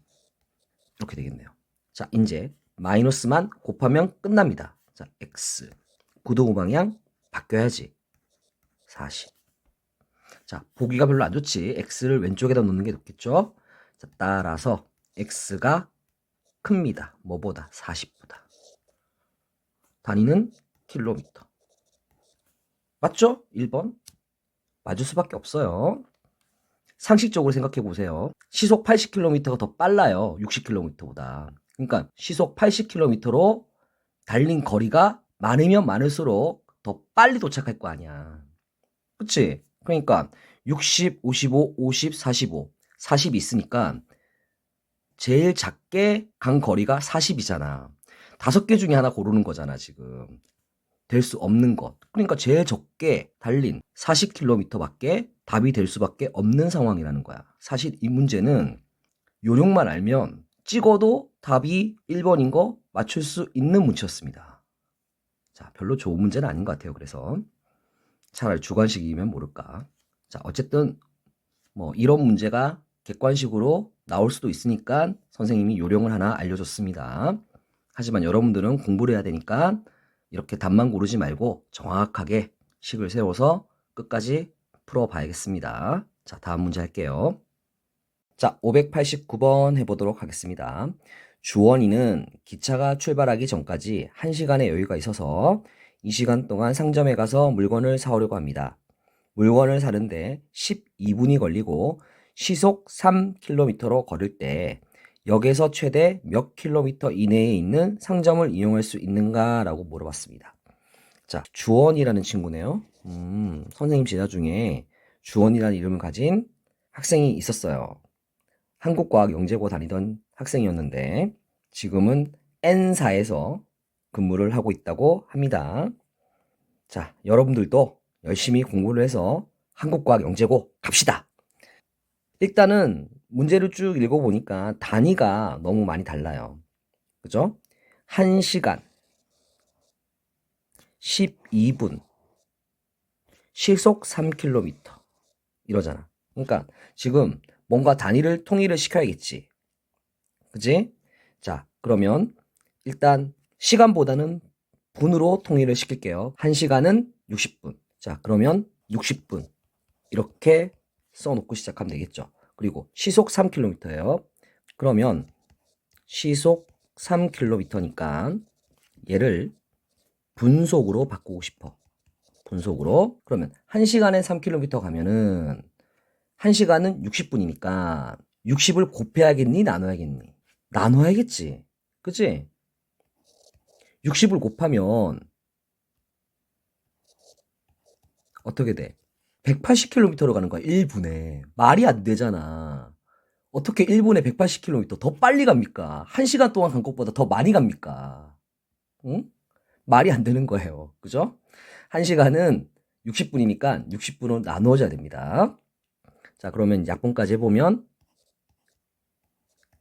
이렇게 되겠네요. 자, 이제 마이너스만 곱하면 끝납니다. 자, x. 부등호 방향 바뀌어야지. 40. 자, 보기가 별로 안 좋지. x를 왼쪽에다 놓는 게 좋겠죠. 자, 따라서 x가 큽니다. 뭐보다? 40보다. 단위는 킬로미터. 맞죠? 1번. 맞을 수밖에 없어요. 상식적으로 생각해 보세요. 시속 80km가 더 빨라요. 60km보다. 그러니까 시속 80km로 달린 거리가 많으면 많을수록 더 빨리 도착할 거 아니야. 그치? 그러니까 60, 55, 50, 45. 40이 있으니까 제일 작게 간 거리가 40이잖아. 5개 중에 하나 고르는 거잖아, 지금. 될 수 없는 것. 그러니까 제일 적게 달린 40km밖에 답이 될 수밖에 없는 상황이라는 거야. 사실 이 문제는 요령만 알면 찍어도 답이 1번인 거 맞출 수 있는 문제였습니다. 자, 별로 좋은 문제는 아닌 것 같아요. 그래서 차라리 주관식이면 모를까. 자, 어쨌든 뭐 이런 문제가 객관식으로 나올 수도 있으니까 선생님이 요령을 하나 알려줬습니다. 하지만 여러분들은 공부를 해야 되니까 이렇게 답만 고르지 말고 정확하게 식을 세워서 끝까지 풀어봐야겠습니다. 자, 다음 문제 할게요. 자, 589번 해보도록 하겠습니다. 주원이는 기차가 출발하기 전까지 1시간의 여유가 있어서 이 시간 동안 상점에 가서 물건을 사오려고 합니다. 물건을 사는데 12분이 걸리고 시속 3km로 걸을 때 역에서 최대 몇 킬로미터 이내에 있는 상점을 이용할 수 있는가? 라고 물어봤습니다. 자, 주원이라는 친구네요. 선생님 제자 중에 주원이라는 이름을 가진 학생이 있었어요. 한국과학영재고 다니던 학생이었는데 지금은 N사에서 근무를 하고 있다고 합니다. 자, 여러분들도 열심히 공부를 해서 한국과학영재고 갑시다. 일단은 문제를 쭉 읽어보니까 단위가 너무 많이 달라요. 그죠? 1시간, 12분, 시속 3km 이러잖아. 그러니까 지금 뭔가 단위를 통일을 시켜야겠지. 그치? 자, 그러면 일단 시간보다는 분으로 통일을 시킬게요. 1시간은 60분. 자, 그러면 60분 이렇게 써놓고 시작하면 되겠죠. 그리고 시속 3km예요. 그러면 시속 3km니까 얘를 분속으로 바꾸고 싶어. 분속으로. 그러면 1시간에 3km 가면은 1시간은 60분이니까 60을 곱해야겠니? 나눠야겠니? 나눠야겠지. 그치? 60을 곱하면 어떻게 돼? 180km로 가는 거야. 1분에. 말이 안 되잖아. 어떻게 1분에 180km 더 빨리 갑니까? 1시간 동안 간 것보다 더 많이 갑니까? 응? 말이 안 되는 거예요. 그죠? 1시간은 60분이니까 60분으로 나누어져야 됩니다. 자, 그러면 약분까지 해보면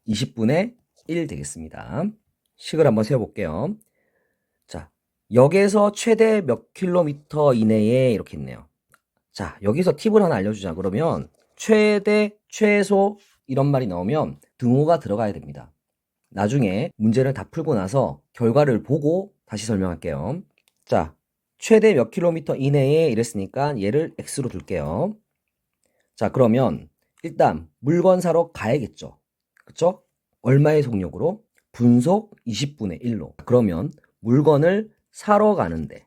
20분의 1 되겠습니다. 식을 한번 세워볼게요. 자, 역에서 최대 몇 킬로미터 이내에 이렇게 있네요. 자, 여기서 팁을 하나 알려주자. 그러면 최대, 최소 이런 말이 나오면 등호가 들어가야 됩니다. 나중에 문제를 다 풀고 나서 결과를 보고 다시 설명할게요. 자, 최대 몇 킬로미터 이내에 이랬으니까 얘를 x로 둘게요. 자, 그러면 일단 물건 사러 가야겠죠. 그쵸? 얼마의 속력으로? 분속 20분의 1로. 그러면 물건을 사러 가는데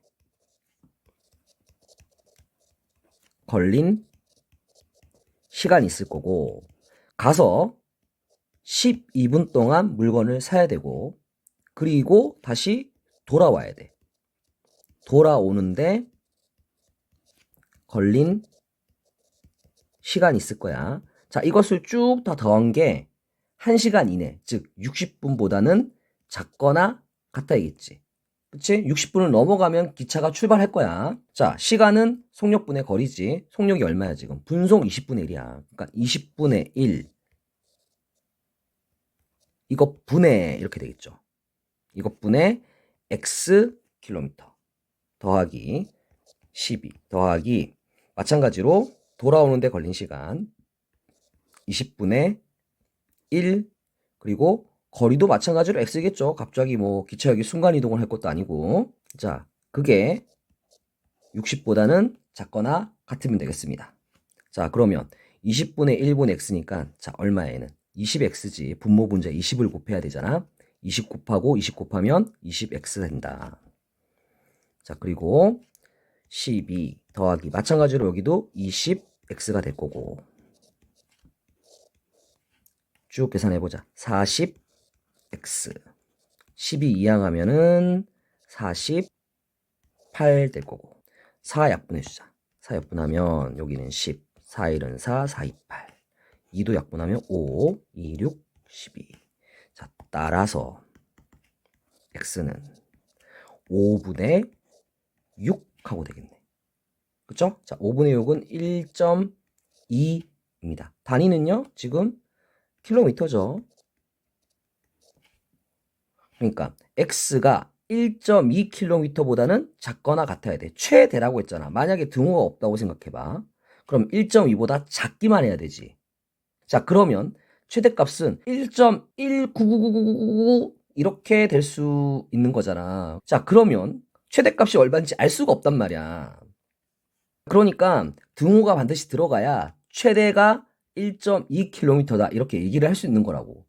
걸린 시간이 있을 거고 가서 12분 동안 물건을 사야 되고 그리고 다시 돌아와야 돼. 돌아오는데 걸린 시간이 있을 거야. 자, 이것을 쭉 다 더한 게 1시간 이내, 즉 60분보다는 작거나 같다이겠지. 그치? 60분을 넘어가면 기차가 출발할 거야. 자, 시간은 속력분의 거리지. 속력이 얼마야, 지금? 분속 20분의 1이야. 그러니까 20분의 1. 이거 분의 이렇게 되겠죠. 이거 분의 x 킬로미터 더하기 12 더하기 마찬가지로 돌아오는데 걸린 시간 20분의 1 그리고 거리도 마찬가지로 x겠죠. 갑자기 뭐 기차역이 순간이동을 할 것도 아니고. 자, 그게 60보다는 작거나 같으면 되겠습니다. 자, 그러면 20분의 1분 x니까 자, 얼마에는 20x지. 분모 분자 20을 곱해야 되잖아. 20 곱하고 20 곱하면 20x 된다. 자, 그리고 12 더하기 마찬가지로 여기도 20x가 될 거고 쭉 계산해보자. 40x 12 이항하면은 48 될 거고 4 약분해주자. 4 약분하면 여기는 10 4 1은 4 4 2 8 2도 약분하면 5 2 6 12. 자, 따라서 x는 5분의 6 하고 되겠네. 그쵸? 자, 5분의 6은 1.2입니다. 단위는요, 지금 킬로미터죠. 그러니까 x가 1.2km보다는 작거나 같아야 돼. 최대라고 했잖아. 만약에 등호가 없다고 생각해봐. 그럼 1.2보다 작기만 해야 되지. 자, 그러면 최대값은 1.1999999 이렇게 될 수 있는 거잖아. 자, 그러면 최대값이 얼마인지 알 수가 없단 말이야. 그러니까 등호가 반드시 들어가야 최대가 1.2km다 이렇게 얘기를 할 수 있는 거라고.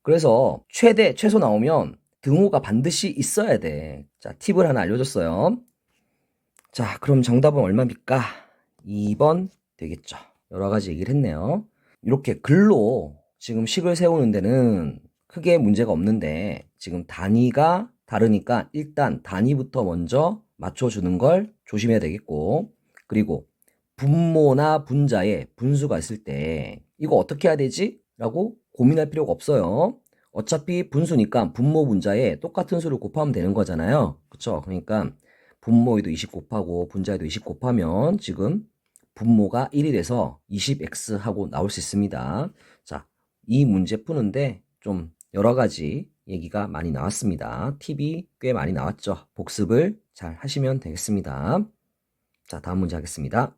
그래서 최대, 최소 나오면 등호가 반드시 있어야 돼. 자, 팁을 하나 알려줬어요. 자, 그럼 정답은 얼마입니까? 2번 되겠죠. 여러 가지 얘기를 했네요. 이렇게 글로 지금 식을 세우는 데는 크게 문제가 없는데 지금 단위가 다르니까 일단 단위부터 먼저 맞춰주는 걸 조심해야 되겠고 그리고 분모나 분자에 분수가 있을 때 이거 어떻게 해야 되지? 라고 고민할 필요가 없어요. 어차피 분수니까 분모 분자에 똑같은 수를 곱하면 되는 거잖아요. 그쵸? 그러니까 분모에도 20 곱하고 분자에도 20 곱하면 지금 분모가 1이 돼서 20x 하고 나올 수 있습니다. 자, 이 문제 푸는데 좀 여러 가지 얘기가 많이 나왔습니다. 팁이 꽤 많이 나왔죠. 복습을 잘 하시면 되겠습니다. 자, 다음 문제 하겠습니다.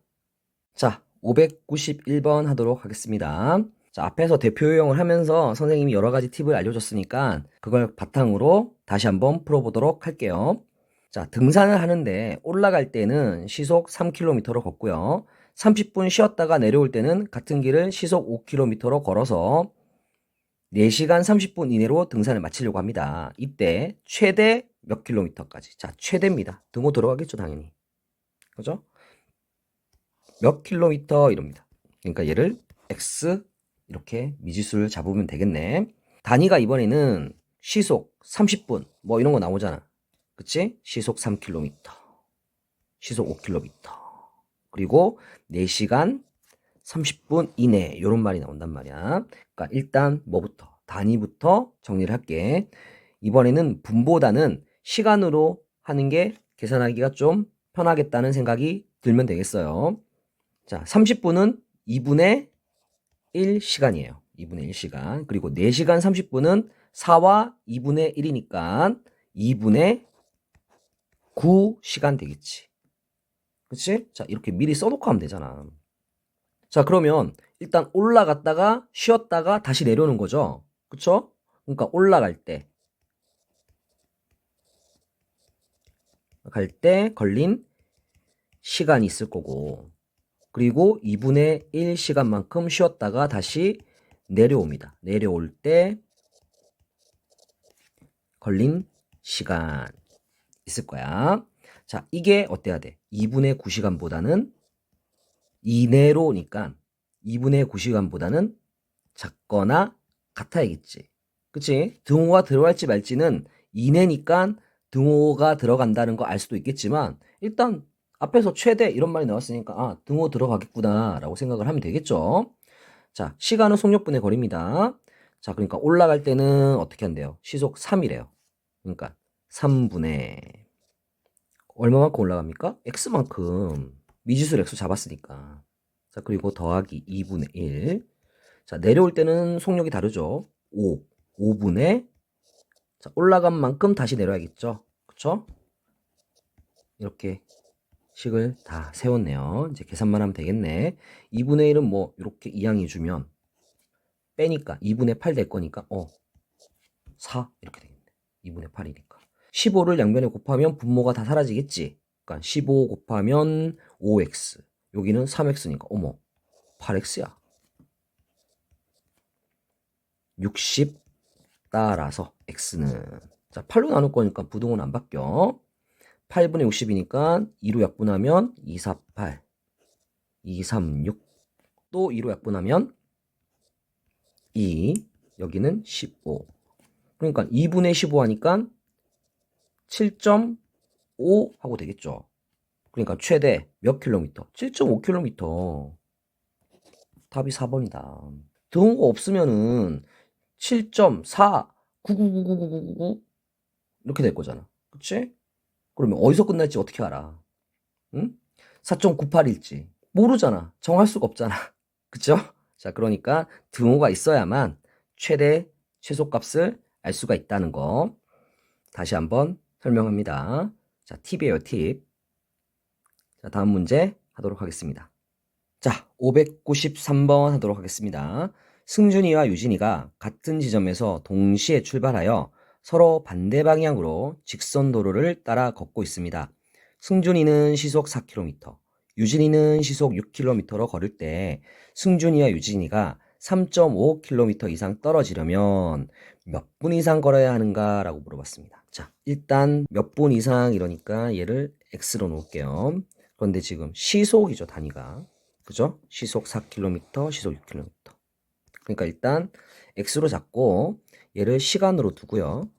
자, 591번 하도록 하겠습니다. 자, 앞에서 대표 유형을 하면서 선생님이 여러 가지 팁을 알려줬으니까 그걸 바탕으로 다시 한번 풀어보도록 할게요. 자, 등산을 하는데 올라갈 때는 시속 3km로 걷고요. 30분 쉬었다가 내려올 때는 같은 길을 시속 5km로 걸어서 4시간 30분 이내로 등산을 마치려고 합니다. 이때 최대 몇 킬로미터까지? 자, 최대입니다. 등호 들어가겠죠, 당연히. 그죠? 몇 킬로미터 이럽니다. 그러니까 얘를 x 이렇게 미지수를 잡으면 되겠네. 단위가 이번에는 시속 30분 뭐 이런 거 나오잖아. 그치? 시속 3km, 시속 5km, 그리고 4시간 30분 이내 이런 말이 나온단 말이야. 그러니까 일단 뭐부터? 단위부터 정리를 할게. 이번에는 분보다는 시간으로 하는 게 계산하기가 좀 편하겠다는 생각이 들면 되겠어요. 자, 30분은 2분의 1시간이에요. 2분의 1시간. 그리고 4시간 30분은 4와 2분의 1이니까 2분의 9시간 되겠지. 그치? 자, 이렇게 미리 써놓고 하면 되잖아. 자, 그러면 일단 올라갔다가 쉬었다가 다시 내려오는 거죠. 그쵸? 그러니까 올라갈 때 걸린 시간이 있을 거고 그리고 2분의 1시간만큼 쉬었다가 다시 내려옵니다. 내려올 때 걸린 시간 있을 거야. 자, 이게 어때야 돼? 2분의 9시간보다는 이내로니까 2분의 9시간보다는 작거나 같아야겠지. 그치? 등호가 들어갈지 말지는 이내니까 등호가 들어간다는 거 알 수도 있겠지만 일단 앞에서 최대 이런 말이 나왔으니까 아, 등호 들어가겠구나 라고 생각을 하면 되겠죠. 자, 시간은 속력분의 거리입니다. 자, 그러니까 올라갈 때는 어떻게 한대요? 시속 3이래요. 그러니까 3분의 얼마만큼 올라갑니까? x만큼 미지수를 x 잡았으니까. 자, 그리고 더하기 2분의 1. 자, 내려올 때는 속력이 다르죠. 5분의 자, 올라간 만큼 다시 내려야겠죠. 그쵸? 이렇게 식을 다 세웠네요. 이제 계산만 하면 되겠네. 2분의 1은 뭐 이렇게 이항해 주면 빼니까 2분의 8 될 거니까 4 이렇게 되겠네. 2분의 8이니까. 15를 양변에 곱하면 분모가 다 사라지겠지. 그러니까 15 곱하면 5x. 여기는 3x니까 어머 8x야. 60 따라서 x는 자 8로 나눌 거니까 부동은 안 바뀌어. 8분의 60이니까 2로 약분하면 248, 236. 또 2로 약분하면 2, 여기는 15. 그러니까 2분의 15 하니까 7.5 하고 되겠죠. 그러니까 최대 몇 킬로미터? 7.5km. 답이 4번이다. 등호가 없으면은 7.4, 9999999 이렇게 될 거잖아. 그치? 그러면 어디서 끝날지 어떻게 알아? 응? 4.98일지 모르잖아. 정할 수가 없잖아. 그쵸? 자, 그러니까 등호가 있어야만 최대 최소값을 알 수가 있다는 거 다시 한번 설명합니다. 자, 팁이에요, 팁. 자, 다음 문제 하도록 하겠습니다. 자, 593번 하도록 하겠습니다. 승준이와 유진이가 같은 지점에서 동시에 출발하여 서로 반대 방향으로 직선 도로를 따라 걷고 있습니다. 승준이는 시속 4km, 유진이는 시속 6km로 걸을 때 승준이와 유진이가 3.5km 이상 떨어지려면 몇 분 이상 걸어야 하는가 라고 물어봤습니다. 자, 일단 몇 분 이상 이러니까 얘를 x로 놓을게요. 그런데 지금 시속이죠, 단위가. 그죠? 시속 4km, 시속 6km. 그러니까 일단 x로 잡고 얘를 시간으로 두고요.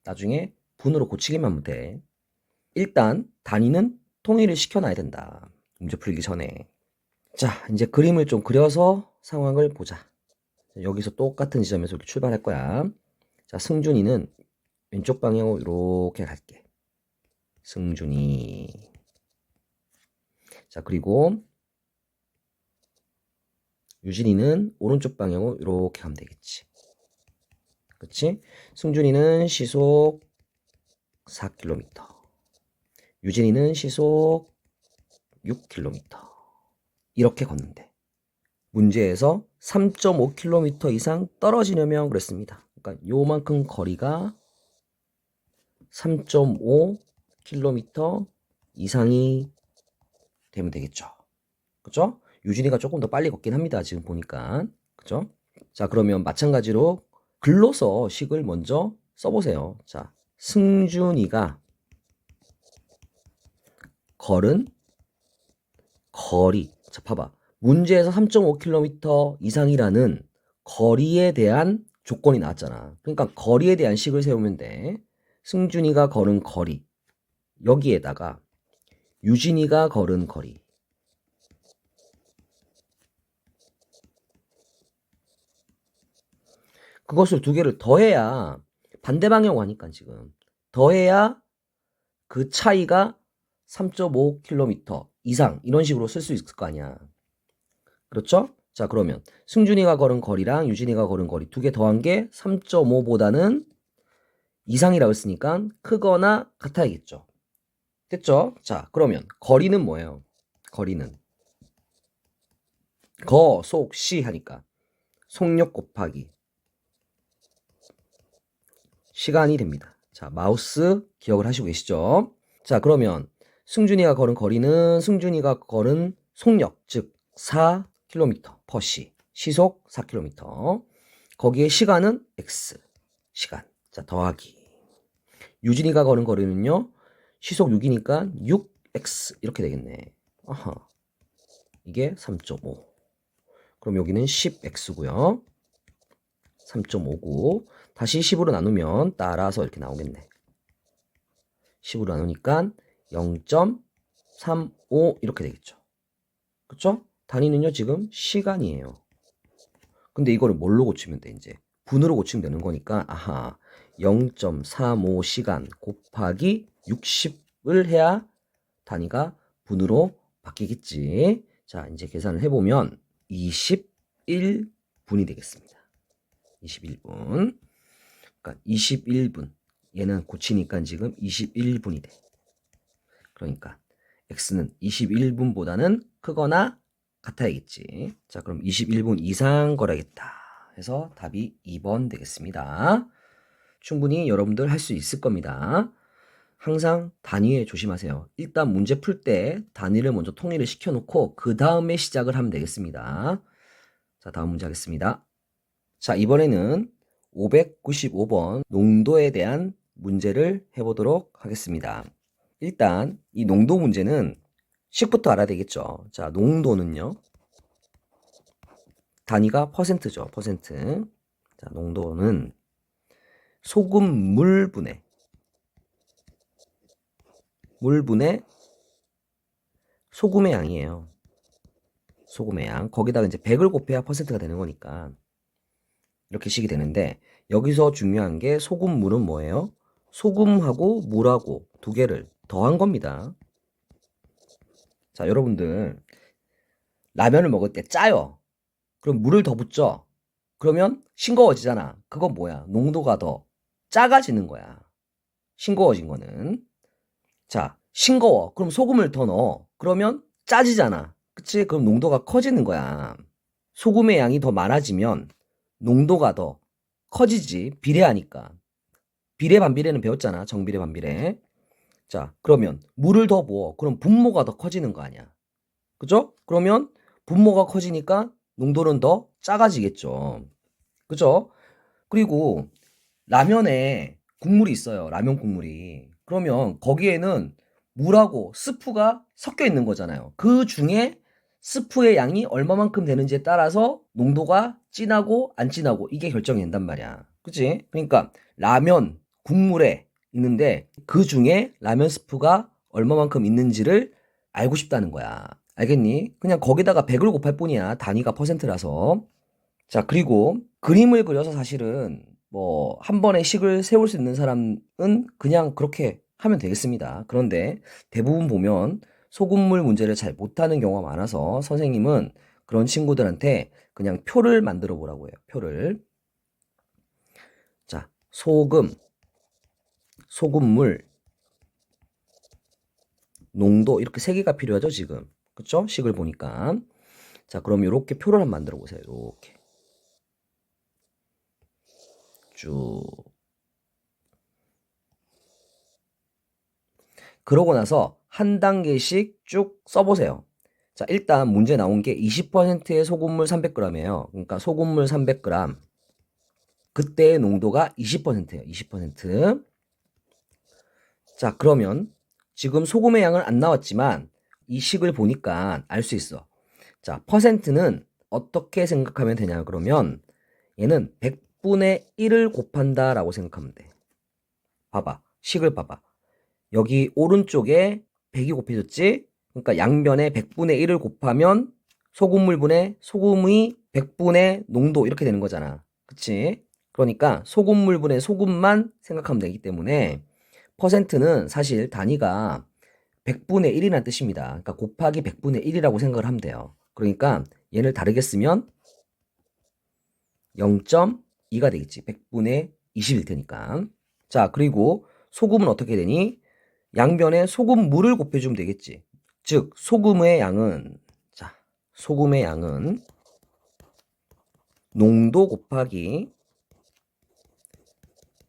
나중에 분으로 고치기만 하면 돼. 일단 단위는 통일을 시켜놔야 된다. 문제 풀기 전에. 자, 이제 그림을 좀 그려서 상황을 보자. 여기서 똑같은 지점에서 이렇게 출발할 거야. 자, 승준이는 왼쪽 방향으로 이렇게 갈게. 승준이. 자, 그리고 유진이는 오른쪽 방향으로 이렇게 가면 되겠지. 그치? 승준이는 시속 4km. 유진이는 시속 6km. 이렇게 걷는데 문제에서 3.5km 이상 떨어지려면 그랬습니다. 그러니까 요만큼 거리가 3.5km 이상이 되면 되겠죠. 그죠? 유진이가 조금 더 빨리 걷긴 합니다. 지금 보니까. 그죠? 자, 그러면 마찬가지로 글로서 식을 먼저 써보세요. 자, 승준이가 걸은 거리. 자, 봐봐. 문제에서 3.5km 이상이라는 거리에 대한 조건이 나왔잖아. 그러니까 거리에 대한 식을 세우면 돼. 승준이가 걸은 거리. 여기에다가 유진이가 걸은 거리. 그것을 두 개를 더해야 반대 방향으로 하니까 지금 더해야 그 차이가 3.5km 이상 이런 식으로 쓸 수 있을 거 아니야. 그렇죠? 자, 그러면 승준이가 걸은 거리랑 유진이가 걸은 거리 두 개 더한 게 3.5보다는 이상이라고 했으니까 크거나 같아야겠죠. 됐죠? 자, 그러면 거리는 뭐예요? 거리는 거, 속, 시 하니까 속력 곱하기 시간이 됩니다. 자, 마우스 기억을 하시고 계시죠? 자, 그러면 승준이가 걸은 거리는 승준이가 걸은 속력, 즉 4km per 시, 시속 4km. 거기에 시간은 x, 시간. 자, 더하기. 유진이가 걸은 거리는요, 시속 6이니까 6x 이렇게 되겠네. 아하. 이게 3.5. 그럼 여기는 10x고요. 3.59. 다시 10으로 나누면 따라서 이렇게 나오겠네. 10으로 나누니까 0.35 이렇게 되겠죠. 그쵸? 단위는요, 지금 시간이에요. 근데 이거를 뭘로 고치면 돼, 이제? 분으로 고치면 되는 거니까, 아하, 0.35시간 곱하기 60을 해야 단위가 분으로 바뀌겠지. 자, 이제 계산을 해보면 21분이 되겠습니다. 21분. 그러니까 21분. 얘는 고치니까 지금 21분이 돼. 그러니까 x는 21분보다는 크거나 같아야겠지. 자, 그럼 21분 이상 걸어야겠다 해서 답이 2번 되겠습니다. 충분히 여러분들 할 수 있을 겁니다. 항상 단위에 조심하세요. 일단 문제 풀 때 단위를 먼저 통일을 시켜놓고 그 다음에 시작을 하면 되겠습니다. 자, 다음 문제 하겠습니다. 자, 이번에는 595번 농도에 대한 문제를 해보도록 하겠습니다. 일단 이 농도 문제는 식부터 알아야 되겠죠. 자, 농도는요. 단위가 퍼센트죠. 퍼센트. 자, 농도는 소금 물분의 소금의 양이에요. 소금의 양. 거기다가 이제 100을 곱해야 퍼센트가 되는 거니까 이렇게 식이 되는데 여기서 중요한 게 소금물은 뭐예요? 소금하고 물하고 두 개를 더한 겁니다. 자, 여러분들 라면을 먹을 때 짜요. 그럼 물을 더 붓죠? 그러면 싱거워지잖아. 그건 뭐야? 농도가 더 작아지는 거야. 싱거워진 거는. 자, 싱거워. 그럼 소금을 더 넣어. 그러면 짜지잖아. 그치? 그럼 농도가 커지는 거야. 소금의 양이 더 많아지면 농도가 더 커지지. 비례하니까. 비례 반비례는 배웠잖아. 정비례 반비례. 자, 그러면 물을 더 부어. 그럼 분모가 더 커지는 거 아니야. 그죠? 그러면 분모가 커지니까 농도는 더 작아지겠죠. 그죠? 그리고 라면에 국물이 있어요. 라면 국물이. 그러면 거기에는 물하고 스프가 섞여 있는 거잖아요. 그 중에 스프의 양이 얼마만큼 되는지에 따라서 농도가 진하고 안 진하고 이게 결정이 된단 말이야. 그치? 그러니까 라면 국물에 있는데 그 중에 라면 스프가 얼마만큼 있는지를 알고 싶다는 거야. 알겠니? 그냥 거기다가 100을 곱할 뿐이야. 단위가 퍼센트라서. 자, 그리고 그림을 그려서 사실은 뭐 한 번에 식을 세울 수 있는 사람은 그냥 그렇게 하면 되겠습니다. 그런데 대부분 보면 소금물 문제를 잘 못하는 경우가 많아서 선생님은 그런 친구들한테 그냥 표를 만들어 보라고 해요. 표를. 자, 소금물, 농도 이렇게 세 개가 필요하죠, 지금. 그쵸? 식을 보니까. 자, 그럼 이렇게 표를 한번 만들어 보세요. 이렇게. 쭉. 그러고 나서 한 단계씩 쭉 써보세요. 자, 일단 문제 나온 게 20%의 소금물 300g이에요. 그러니까 소금물 300g. 그때의 농도가 20%예요. 20%. 자, 그러면 지금 소금의 양은 안 나왔지만 이 식을 보니까 알 수 있어. 자, 퍼센트는 어떻게 생각하면 되냐 그러면 얘는 100분의 1을 곱한다 라고 생각하면 돼. 봐봐. 식을 봐봐. 여기 오른쪽에 100이 곱해졌지? 그러니까 양변에 100분의 1을 곱하면 소금물분의 소금의 100분의 농도 이렇게 되는 거잖아. 그치? 그러니까 소금물분의 소금만 생각하면 되기 때문에 퍼센트는 사실 단위가 100분의 1이라는 뜻입니다. 그러니까 곱하기 100분의 1이라고 생각을 하면 돼요. 그러니까 얘를 다르게 쓰면 0.2가 되겠지. 100분의 20일 테니까. 자, 그리고 소금은 어떻게 되니? 양변에 소금물을 곱해주면 되겠지. 즉, 소금의 양은 농도 곱하기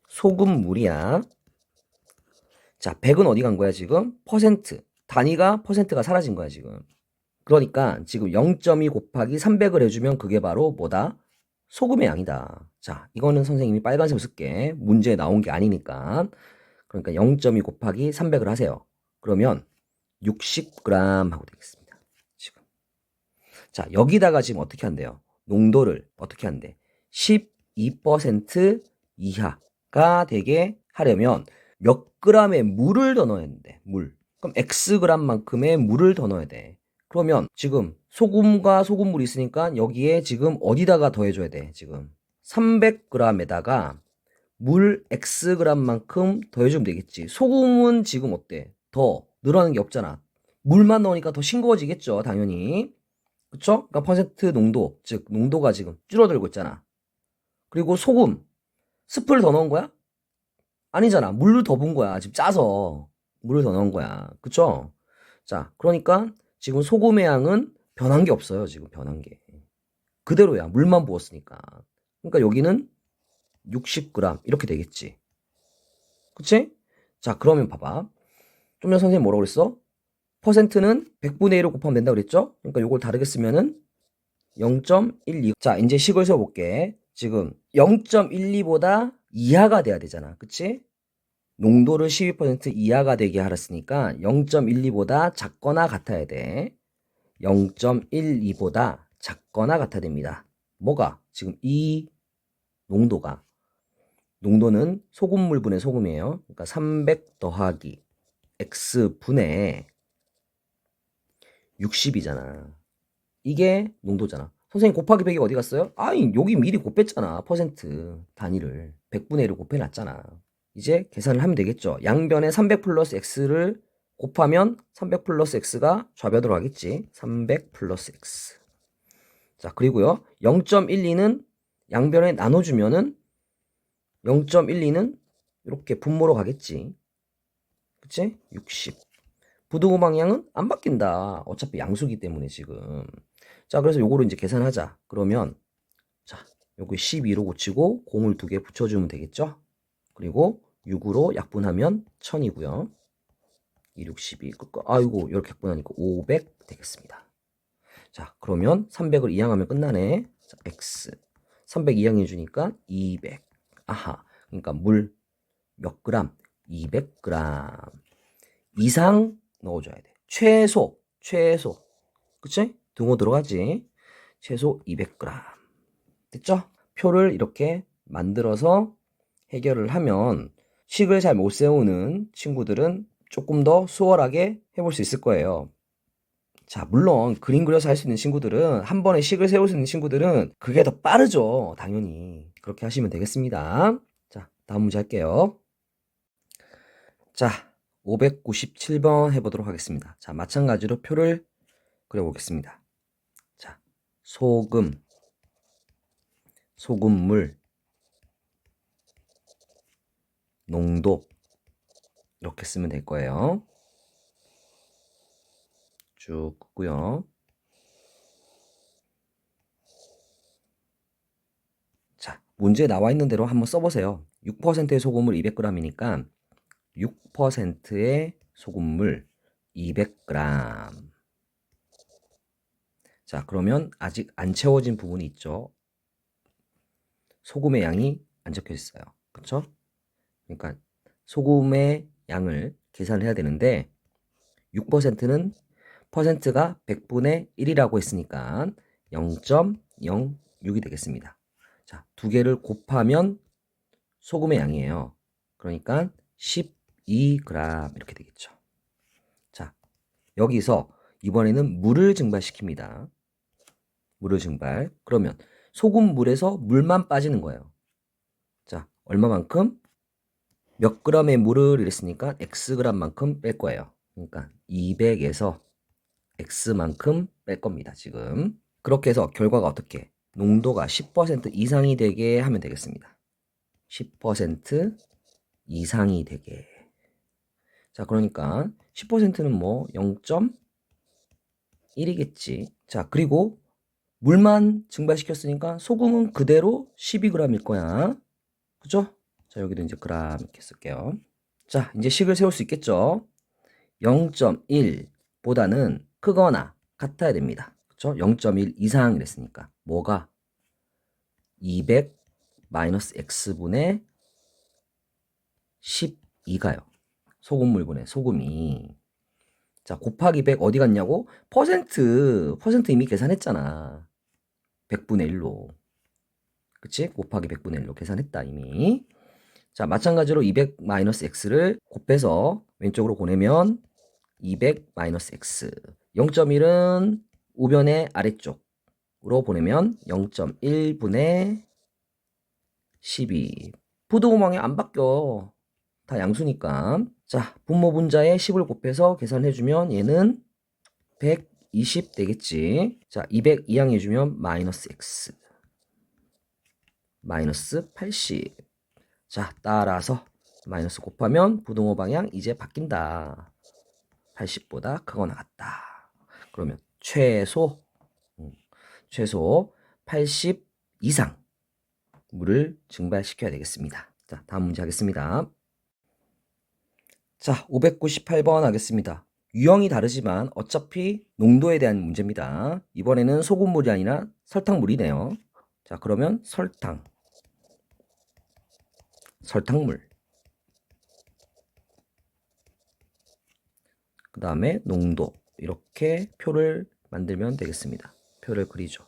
소금물이야. 자, 100은 어디 간 거야, 지금? 퍼센트. 단위가 퍼센트가 사라진 거야, 지금. 그러니까 지금 0.2 곱하기 300을 해주면 그게 바로 뭐다? 소금의 양이다. 자, 이거는 선생님이 빨간색을 쓸게. 문제에 나온 게 아니니까. 그러니까 0.2 곱하기 300을 하세요. 그러면 60g 하고 되겠습니다. 지금. 자, 여기다가 지금 어떻게 한대요? 농도를 어떻게 한대? 12% 이하가 되게 하려면 몇 g의 물을 더 넣어야 되는데, 물. 그럼 xg만큼의 물을 더 넣어야 돼. 그러면 지금 소금과 소금물이 있으니까 여기에 지금 어디다가 더해줘야 돼? 지금 300g에다가 물 Xg만큼 더해주면 되겠지. 소금은 지금 어때? 더 늘어나는 게 없잖아. 물만 넣으니까 더 싱거워지겠죠, 당연히. 그쵸? 그러니까 퍼센트 농도, 즉 농도가 지금 줄어들고 있잖아. 그리고 소금, 스프를 더 넣은 거야? 아니잖아. 물을 더 본 거야. 지금 짜서 물을 더 넣은 거야. 그쵸? 자, 그러니까 지금 소금의 양은 변한 게 없어요. 지금 변한 게. 그대로야. 물만 부었으니까. 그러니까 여기는 60g 이렇게 되겠지. 그치? 자, 그러면 봐봐. 좀 전에 선생님 뭐라고 그랬어? 퍼센트는 100분의 1을 곱하면 된다고 그랬죠? 그러니까 요걸 다르게 쓰면은 0.12. 자, 이제 식을 세워볼게. 지금 0.12보다 이하가 돼야 되잖아. 그치? 농도를 12% 이하가 되게 하랬으니까 0.12보다 작거나 같아야 돼. 0.12보다 작거나 같아야 됩니다. 뭐가? 지금 이 농도가. 농도는 소금물분의 소금이에요. 그러니까 300 더하기 X분의 60이잖아. 이게 농도잖아. 선생님 곱하기 100이 어디 갔어요? 아니 여기 미리 곱했잖아. 퍼센트 단위를 100분의 1을 곱해놨잖아. 이제 계산을 하면 되겠죠. 양변에 300 플러스 x를 곱하면 300 플러스 x가 좌변으로 가겠지. 300 플러스 x. 자, 그리고요. 0.12는 양변에 나눠주면은 0.12는 이렇게 분모로 가겠지. 그치? 60. 부등호 방향은 안 바뀐다. 어차피 양수기 때문에 지금. 자, 그래서 요거를 이제 계산하자. 그러면 자, 여기 12로 고치고 공을 2개 붙여주면 되겠죠? 그리고 6으로 약분하면 1000이고요. 2, 6, 12. 아이고, 이렇게 약분하니까 500 되겠습니다. 자, 그러면 300을 이항하면 끝나네. 자, x. 300 이항해 주니까 200. 아하. 그러니까 물 몇 그램? 200g 이상 넣어줘야 돼. 최소. 그치? 등호 들어가지. 최소 200g. 됐죠? 표를 이렇게 만들어서 해결을 하면 식을 잘 못 세우는 친구들은 조금 더 수월하게 해볼 수 있을 거예요. 자, 물론 그림 그려서 할 수 있는 친구들은 한 번에 식을 세울 수 있는 친구들은 그게 더 빠르죠. 당연히. 그렇게 하시면 되겠습니다. 자, 다음 문제 할게요. 자, 597번 해보도록 하겠습니다. 자, 마찬가지로 표를 그려보겠습니다. 자, 소금물, 농도 이렇게 쓰면 될 거예요. 쭉 긋고요. 자, 문제에 나와 있는 대로 한번 써보세요. 6%의 소금물 200g이니까 6%의 소금물 200g. 자, 그러면 아직 안 채워진 부분이 있죠. 소금의 양이 안 적혀 있어요. 그쵸? 그러니까 소금의 양을 계산을 해야 되는데 6%는 퍼센트가 100분의 1이라고 했으니까 0.06이 되겠습니다. 자, 두 개를 곱하면 소금의 양이에요. 그러니까 12g 이렇게 되겠죠. 자, 여기서 이번에는 물을 증발시킵니다. 물을 증발. 그러면 소금물에서 물만 빠지는 거예요. 자, 얼마만큼? 몇 g의 물을 이랬으니까 xg만큼 뺄 거예요. 그러니까 200에서 x만큼 뺄 겁니다. 지금. 그렇게 해서 결과가 어떻게? 농도가 10% 이상이 되게 하면 되겠습니다. 10% 이상이 되게. 자, 그러니까 10%는 뭐 0.1이겠지. 자, 그리고 물만 증발시켰으니까 소금은 그대로 12g일 거야. 그죠? 자, 여기도 이제 그램 이렇게 쓸게요. 자, 이제 식을 세울 수 있겠죠? 0.1보다는 크거나 같아야 됩니다. 그쵸? 0.1 이상 이랬으니까. 뭐가? 200 마이너스 x분의 12가요. 소금물분의 소금이. 자, 곱하기 100 어디 갔냐고? 퍼센트 이미 계산했잖아. 100분의 1로. 그치? 곱하기 100분의 1로 계산했다, 이미. 자, 마찬가지로 200 마이너스 x를 곱해서 왼쪽으로 보내면 200 마이너스 x. 0.1은 우변의 아래쪽으로 보내면 0.1분의 12. 부등호방향 안 바뀌어. 다 양수니까. 자, 분모 분자에 10을 곱해서 계산해주면 얘는 120 되겠지. 자, 200 이항해주면 마이너스 x. 마이너스 80. 자, 따라서 마이너스 곱하면 부등호 방향 이제 바뀐다. 80보다 크거나 같다. 그러면 최소 80 이상 물을 증발시켜야 되겠습니다. 자, 다음 문제 하겠습니다. 자, 598번 하겠습니다. 유형이 다르지만 어차피 농도에 대한 문제입니다. 이번에는 소금물이 아니라 설탕물이네요. 자, 그러면 설탕물. 그 다음에 농도. 이렇게 표를 만들면 되겠습니다. 표를 그리죠.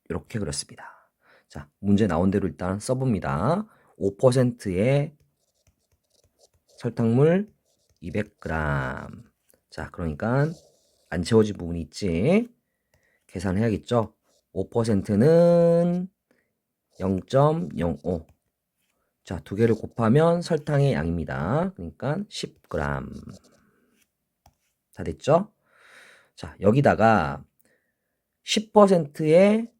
이렇게 그렸습니다. 자, 문제 나온 대로 일단 써봅니다. 5%의 설탕물 200g. 자, 그러니까 안 채워진 부분이 있지. 계산해야겠죠. 5%는 0.05. 자, 두 개를 곱하면 설탕의 양입니다. 그러니까 10g. 다 됐죠? 자, 여기다가 10%의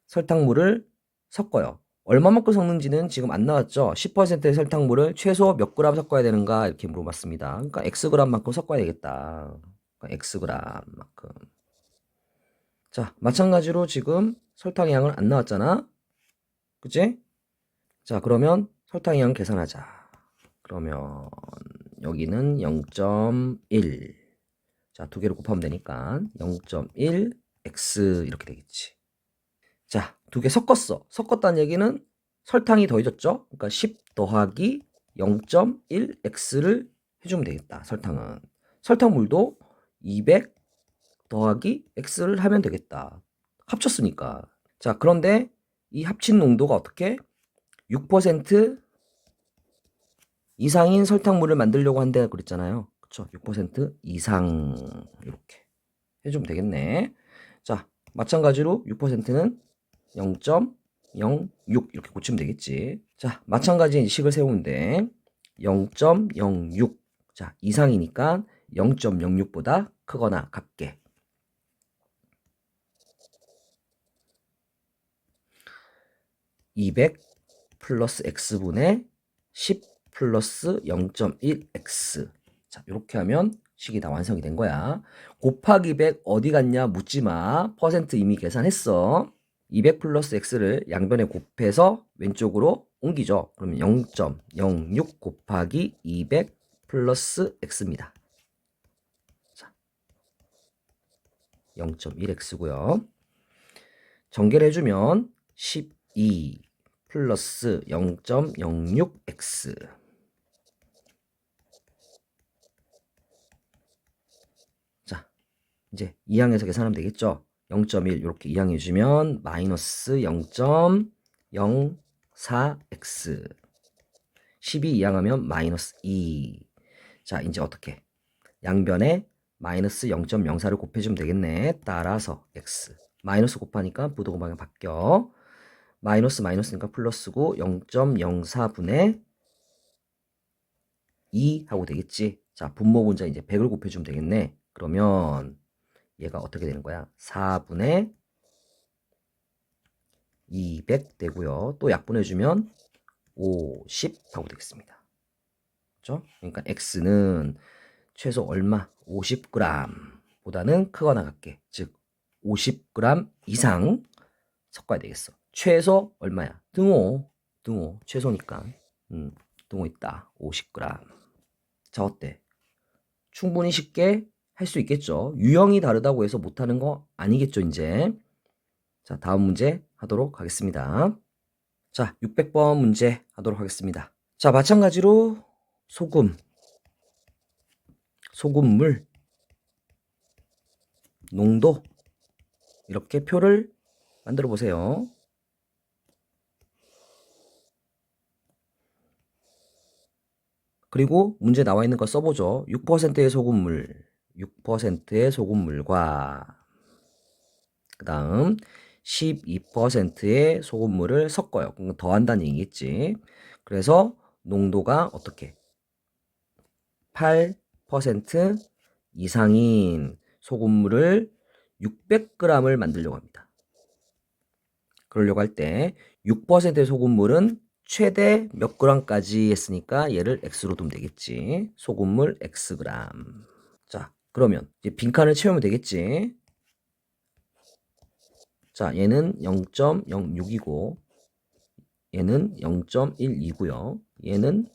설탕물을 섞어요. 얼마만큼 섞는지는 지금 안 나왔죠? 10%의 설탕물을 최소 몇 그램 섞어야 되는가 이렇게 물어봤습니다. 그러니까 xg만큼 섞어야 되겠다. 그러니까 xg만큼. 자, 마찬가지로 지금 설탕의 양은 안 나왔잖아. 그치? 자, 그러면 설탕의 양 계산하자. 그러면 여기는 0.1. 자, 두 개를 곱하면 되니까 0.1 x 이렇게 되겠지. 자, 두 개 섞었어. 섞었다는 얘기는 설탕이 더해졌죠? 그러니까 10 더하기 0.1x를 해주면 되겠다. 설탕은. 설탕물도 200 더하기 x를 하면 되겠다. 합쳤으니까. 자, 그런데 이 합친 농도가 어떻게? 6% 이상인 설탕물을 만들려고 한다 그랬잖아요. 그쵸? 6% 이상 이렇게 해주면 되겠네. 자, 마찬가지로 6%는 0.06 이렇게 고치면 되겠지. 자, 마찬가지 식을 세우는데 0.06. 자, 이상이니까 0.06보다 크거나 같게. 200 플러스 x분의 10 플러스 0.1x. 자, 이렇게 하면 식이 다 완성이 된 거야. 곱하기 100 어디 갔냐 묻지 마. 퍼센트 이미 계산했어. 200 플러스 x를 양변에 곱해서 왼쪽으로 옮기죠. 그러면 0.06 곱하기 200 플러스 x입니다. 자, 0.1x고요. 전개를 해주면 12 플러스 0.06x. 자, 이제 2항에서 계산하면 되겠죠. 0.1 이렇게 이항해 주면 마이너스 0.04x. 12 이항하면 마이너스 2. 자, 이제 어떻게? 양변에 마이너스 0.04를 곱해주면 되겠네. 따라서 x. 마이너스 곱하니까 부등호 방향 바뀌어. 마이너스 마이너스니까 플러스고 0.04분의 2 하고 되겠지. 자, 분모 분자 이제 100을 곱해주면 되겠네. 그러면 얘가 어떻게 되는 거야? 4분의 200 되고요. 또 약분해주면 50 하고 되겠습니다. 그렇죠? 그러니까 x는 최소 얼마? 50g 보다는 크거나 같게. 즉 50g 이상 섞어야 되겠어. 최소 얼마야? 등호 최소니까. 등호 있다. 50g. 자, 어때? 충분히 쉽게 할 수 있겠죠. 유형이 다르다고 해서 못하는 거 아니겠죠, 이제. 자, 다음 문제 하도록 하겠습니다. 자, 600번 문제 하도록 하겠습니다. 자, 마찬가지로 소금물, 농도 이렇게 표를 만들어 보세요. 그리고 문제 나와 있는 거 써보죠. 6%의 소금물과 그 다음 12%의 소금물을 섞어요. 그럼 더한다는 얘기겠지. 그래서 농도가 어떻게? 8% 이상인 소금물을 600g을 만들려고 합니다. 그러려고 할 때 6%의 소금물은 최대 몇 g까지 했으니까 얘를 x로 두면 되겠지. 소금물 xg. 자, 그러면 이제 빈칸을 채우면 되겠지. 자, 얘는 0.06이고 얘는 0.12고요. 얘는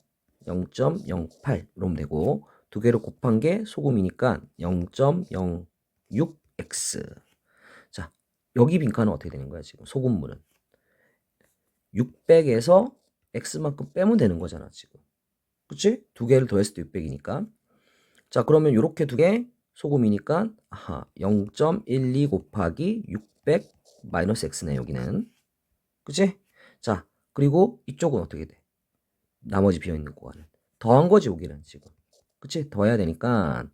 0.08 이러면 되고 두 개를 곱한 게 소금이니까 0.06x. 자, 여기 빈칸은 어떻게 되는 거야, 지금? 소금물은 600에서 x만큼 빼면 되는 거잖아, 지금. 그치? 두 개를 더했을 때 600이니까. 자, 그러면 요렇게 두 개 소금이니까 0.12 곱하기 600 마이너스 x네, 여기는. 그치? 자, 그리고 이쪽은 어떻게 돼? 나머지 비어있는 구간은 더한 거지, 여기는 지금. 그치? 더해야 되니까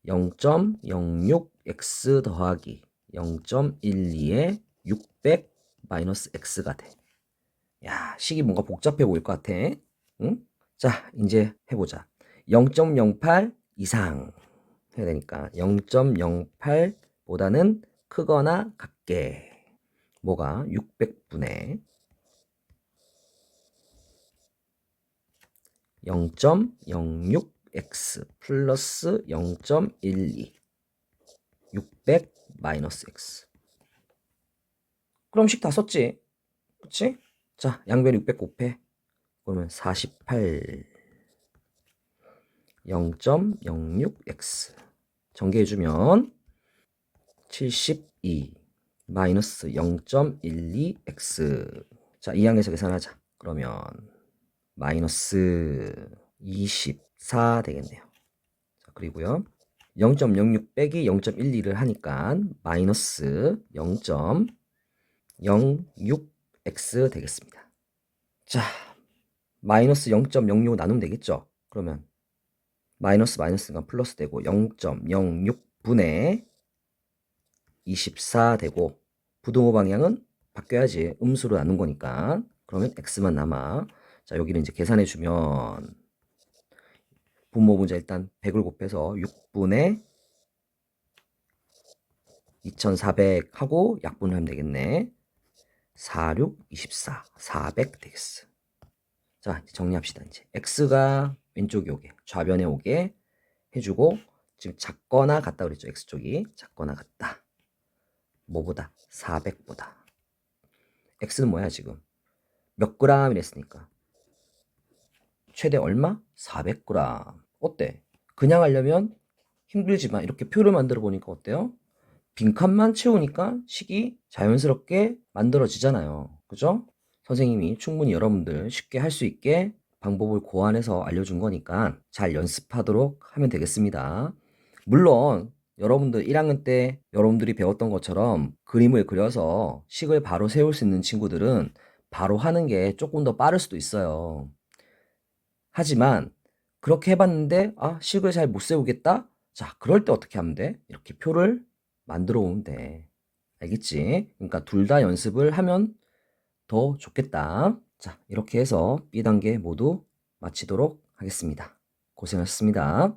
0.06x 더하기 0.12에 600 마이너스 x가 돼. 야, 식이 뭔가 복잡해 보일 것 같아. 응? 자, 이제 해보자. 0.08 이상 해야 되니까 0.08보다는 크거나 같게. 뭐가? 600분의 0.06x 플러스 0.12 600 마이너스 x. 그럼 식 다 썼지? 그치? 자, 양변 600 곱해. 그러면 48 0.06x 전개해주면 72 마이너스 0.12x. 자, 이 항에서 계산하자. 그러면 마이너스 24 되겠네요. 자, 그리고요 0.06 빼기 0.12를 하니까 마이너스 0.06x 되겠습니다. 자, 마이너스 0.06 나누면 되겠죠? 그러면 마이너스 마이너스가 플러스 되고 0.06분의 24 되고 부등호 방향은 바뀌어야지. 음수로 나눈 거니까. 그러면 x만 남아. 자, 여기는 이제 계산해 주면 분모 분자 일단 100을 곱해서 6분의 2400 하고 약분을 하면 되겠네. 46, 24, 400 되겠어. 자, 이제 정리합시다. 이제 x가 왼쪽에 오게, 좌변에 오게 해주고 지금 작거나 같다 그랬죠. x쪽이 작거나 같다. 뭐보다? 400보다. x는 뭐야 지금? 몇 g이랬으니까 최대 얼마? 400g. 어때? 그냥 하려면 힘들지만 이렇게 표를 만들어 보니까 어때요? 빈칸만 채우니까 식이 자연스럽게 만들어지잖아요. 그죠? 선생님이 충분히 여러분들 쉽게 할 수 있게 방법을 고안해서 알려준 거니까 잘 연습하도록 하면 되겠습니다. 물론 여러분들 1학년 때 여러분들이 배웠던 것처럼 그림을 그려서 식을 바로 세울 수 있는 친구들은 바로 하는 게 조금 더 빠를 수도 있어요. 하지만 그렇게 해봤는데 식을 잘 못 세우겠다? 자, 그럴 때 어떻게 하면 돼? 이렇게 표를 만들어 오면 돼. 알겠지? 그러니까 둘 다 연습을 하면 더 좋겠다. 자, 이렇게 해서 B단계 모두 마치도록 하겠습니다. 고생하셨습니다.